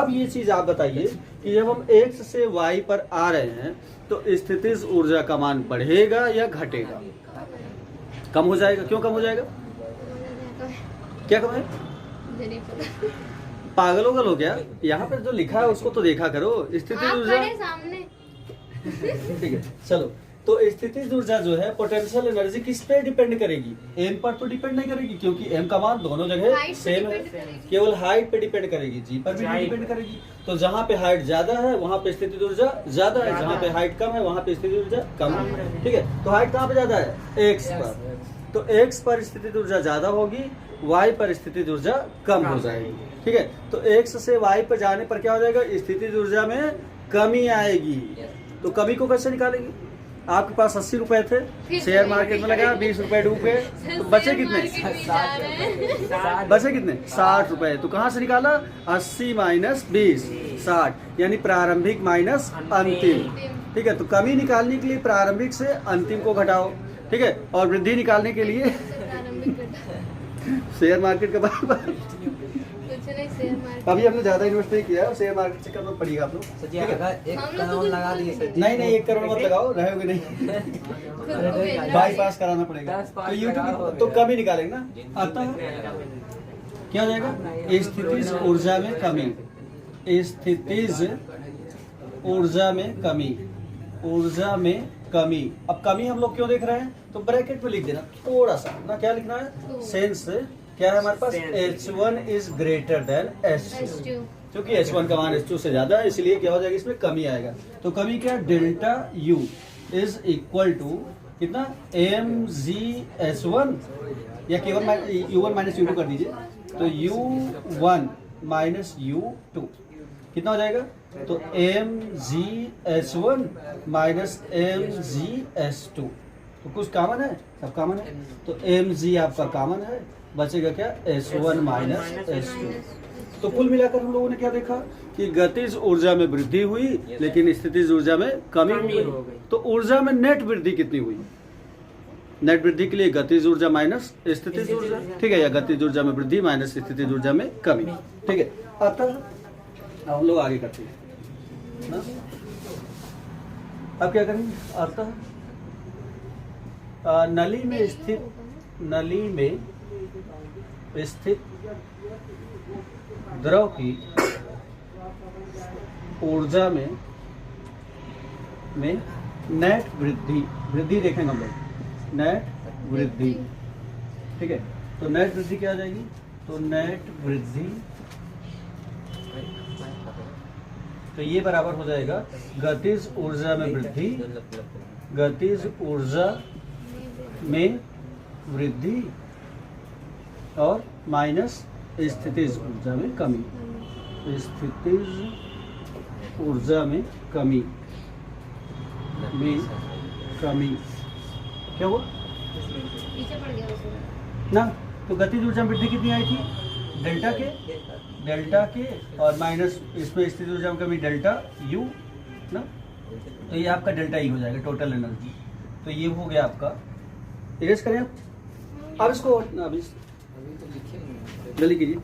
अब ये चीज आप बताइए कि जब हम x से y पर आ रहे हैं तो स्थितिज ऊर्जा का मान बढ़ेगा या घटेगा? कम हो जाएगा। क्यों कम हो जाएगा? क्या कम है? पागल होगल हो क्या? यहाँ पे जो लिखा है उसको तो देखा करो। स्थितिज ऊर्जा ठीक है, चलो। तो स्थितिज ऊर्जा जो है पोटेंशियल एनर्जी किस पे डिपेंड करेगी? m पर तो डिपेंड नहीं करेगी, क्योंकि m का मान दोनों जगह सेम है। केवल हाइट पे डिपेंड करेगी, g पर भी डिपेंड करेगी। तो जहाँ पे हाइट ज्यादा है वहाँ पे स्थितिज ऊर्जा ज्यादा है, जहाँ पे हाइट कम है वहाँ पे स्थितिज ऊर्जा कम है। ठीक है, तो हाइट कहाँ पे ज्यादा है? x पर। तो x पर स्थितिज ऊर्जा ज्यादा होगी, y पर स्थितिज ऊर्जा कम हो जाएगी। ठीक है, तो x से y पर जाने पर क्या हो जाएगा? स्थितिज ऊर्जा में कमी आएगी। तो कमी को कैसे निकालेंगे? आपके पास 80 रुपए थे, शेयर मार्केट में लगा 20 रुपए डूब गए, तो बचे कितने? बचे कितने? 60 रुपए। तो कहाँ से निकाला? 80 माइनस 20, 60, यानी प्रारंभिक माइनस अंतिम। ठीक है, तो कमी निकालने के लिए प्रारंभिक से अंतिम को घटाओ। ठीक है, और वृद्धि निकालने के लिए शेयर मार्केट के बारे में अभी हमने ज्यादा इन्वेस्ट नहीं किया, शेयर मार्केट से करना पड़ेगा आप लोग। एक करोड़ लगा दिए। नहीं 1 करोड़ मत लगाओ, रहोगे नहीं, बाईपास कराना पड़ेगा। तो यूट्यूब तो कमी निकालेंगे ना। अतः क्या हो जाएगा? स्थितिज ऊर्जा में कमी, स्थितिज ऊर्जा में कमी, ऊर्जा में कमी। अब कमी हम लोग क्यों देख रहे हैं? तो ब्रैकेट में लिख देना थोड़ा सा ना, क्या लिखना है? सेंस क्या है हमारे पास? H1 is greater than H2, क्योंकि H1 का मान H2 से ज्यादा है, इसलिए क्या हो जाएगा? इसमें कमी आएगा। तो कमी क्या? Delta U is equal to कितना? mgh1 या केवल U1 माइनस U2 कर दीजिए, तो U1 माइनस U2 कितना हो जाएगा? तो mgh1 माइनस mgh2। तो कुछ कॉमन है? सब कॉमन है, तो mg आपका कॉमन है, बचेगा क्या? H1 minus H2। तो कुल मिलाकर हम लोगों ने क्या देखा कि गतिज ऊर्जा में वृद्धि हुई लेकिन स्थितिज ऊर्जा में कमी हो गई। तो ऊर्जा में नेट वृद्धि कितनी हुई? नेट वृद्धि के लिए गतिज ऊर्जा माइनस स्थितिज ऊर्जा, ठीक है, या गतिज ऊर्जा में वृद्धि माइनस स्थितिज ऊर्जा में कमी, ठीक है। अतः हम लोग आगे करते हैं ना? अब क्या करेंगे? अतः नली में स्थित द्रव की ऊर्जा में नेट वृद्धि देखेंगे हम लोग, नेट वृद्धि, ठीक है। तो नेट वृद्धि क्या आ जाएगी? तो नेट वृद्धि तो ये बराबर हो जाएगा गतिज ऊर्जा में वृद्धि, गतिज ऊर्जा में वृद्धि और माइनस स्थितिज ऊर्जा में कमी, स्थितिज ऊर्जा में कमी क्या हुआ पीछे पड़ गया वो ना? तो गतिज ऊर्जा में वृद्धि कितनी आई थी? डेल्टा के और माइनस इसमें स्थिति ऊर्जा में कमी डेल्टा यू ना, तो ये आपका डेल्टा ई हो जाएगा टोटल एनर्जी। तो ये हो गया आपका, इरेज करें अब इसको, अभी जल्दी कीजिए।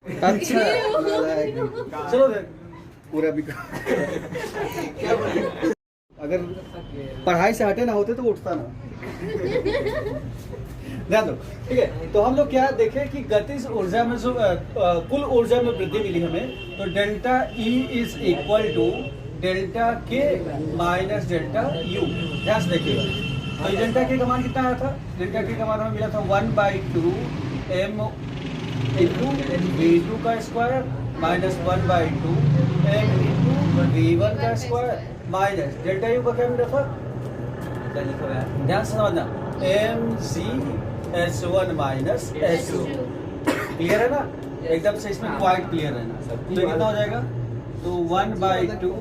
अच्छा चलो पूरा भी अगर पढ़ाई से हटे ना होते तो उठता ना। ध्यान दो, ठीक है। तो हम लोग क्या देखें कि गतिज ऊर्जा में जो कुल ऊर्जा में वृद्धि मिली हमें, तो delta E is equal to delta K minus delta U. ध्यान से देखिएगा, तो डेल्टा के का मान कितना आया था? डेल्टा के का मान हमें मिला था 1/2 m इंटू v2 का square minus 1/2 m into v1 का स्क्वायर माइनस डेल्टा यू का क्या मिला था? ध्यान से समझना, mgh1 माइनस h2। क्लियर है ना? एकदम से इसमें क्वाइट क्लियर है ना? तो ये कितना हो जाएगा? तो 1/2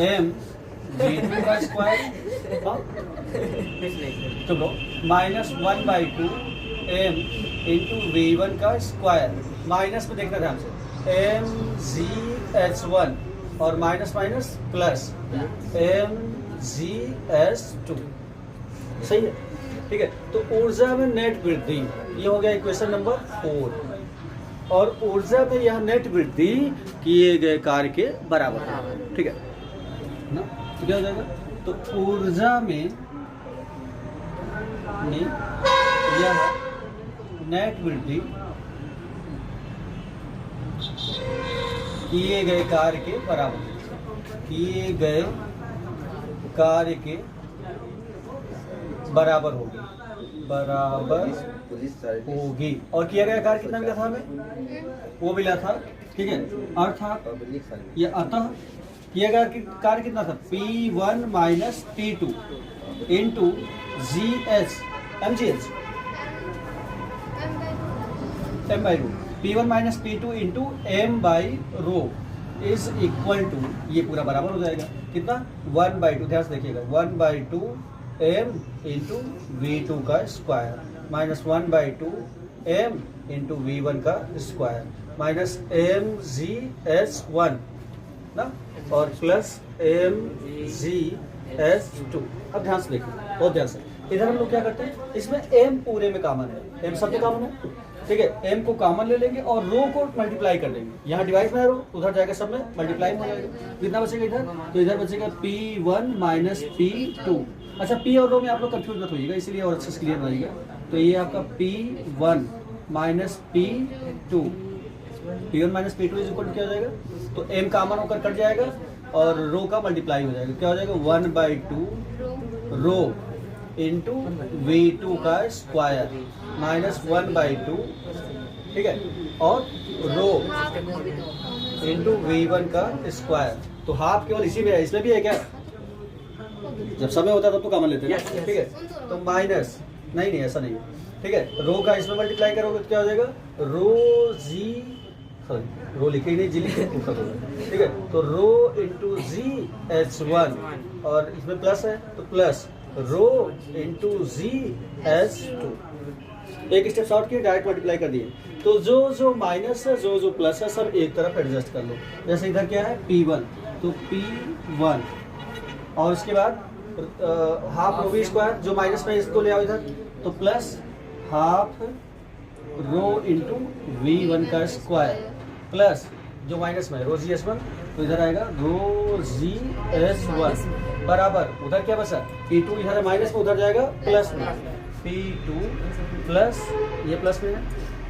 m v2 का स्क्वायर चलो माइनस 1/2 m इंटू v1 का स्क्वायर, माइनस में देखना ध्यान से, mgh1 और माइनस माइनस प्लस mgh2, सही है, ठीक है। तो ऊर्जा में नेट वृद्धि ये हो गया इक्वेशन नंबर 4, और ऊर्जा में यह नेट वृद्धि किए गए कार्य के बराबर है, ठीक है ना? तो क्या हो जाएगा? तो ऊर्जा में यह नेट वृद्धि किए गए कार्य के बराबर, किए गए कार्य के बराबर होगी, और किया गया कार्य कितना मिला था हमें? वो मिला था, ठीक है। अर्थात ये अतः किया गया कार्य कितना था? P1 minus P2 into GH MGH m by rho, P1 minus P2 into m by rho is equal to, ये पूरा बराबर हो जाएगा कितना? 1/2, ध्यान से देखिएगा, 1/2 m इंटू V2 का square minus 1/2 m into V1 का स्क्वायर माइनस mgh1 ना, और प्लस mgh2। अब ध्यान से देखिए, बहुत ध्यान से, इधर हम लोग क्या करते हैं, इसमें m पूरे में कॉमन है, m सब में कॉमन है, ठीक है। m को कॉमन ले लेंगे और रो को मल्टीप्लाई कर देंगे, यहाँ डिवाइड में है रो, उधर जाएगा सब में मल्टीप्लाई हो जाएगा, कितना बचेगा इधर? तो इधर बचेगा P1 माइनस P2। अच्छा, P और रो में आप लोग कंफ्यूज मत होइएगा, इसीलिए और अच्छे से क्लियर रहेगा। तो ये आपका P1 minus P2, P1 minus P2 is equal to क्या हो जाएगा? तो m कॉमन होकर कट जाएगा और रो का मल्टीप्लाई हो जाएगा, क्या हो जाएगा? 1/2 रो इंटू V2 का स्क्वायर माइनस 1/2, ठीक है, और रो इंटू V1 का स्क्वायर। तो हाफ केवल इसी में है, इसमें भी है क्या? जब समय होता है तब तो कॉमन लेते हैं, ठीक है। तो माइनस नहीं ऐसा नहीं है, ठीक है। रो का इसमें मल्टीप्लाई करोगे तो क्या हो जाएगा? रो जी, सॉरी रो लिखे ही नहीं, जी लिखे, ठीक है। तो रो इंटू GH1 और इसमें प्लस है तो प्लस रो इंटू GH2, एक स्टेप शॉर्ट किए, डायरेक्ट मल्टीप्लाई कर दिए। तो जो माइनस है, जो प्लस है, सब एक तरफ एडजस्ट कर लो। जैसे इधर क्या है? P1, तो P1 और उसके बाद हाफ रो वी स्क्वायर, जो माइनस में इसको ले आओ इधर, तो plus half rho into V1 का स्क्वायर प्लस जो माइनस में रो जी एस वन, तो इधर आएगा रो जी एस वन बराबर उधर क्या बचा P2 इधर माइनस में, उधर जाएगा प्लस में P2 प्लस ये प्लस में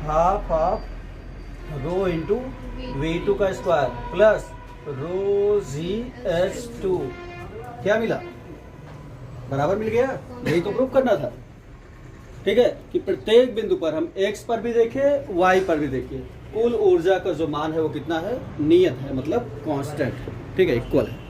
half half rho into V2 का square plus rho G S two, क्या मिला बराबर मिल गया। यही तो प्रूफ करना था, ठीक है, कि प्रत्येक बिंदु पर हम x पर भी देखें y पर भी देखें, कुल ऊर्जा का जो मान है वो कितना है, नियत है, मतलब कांस्टेंट, ठीक है, इक्वल है।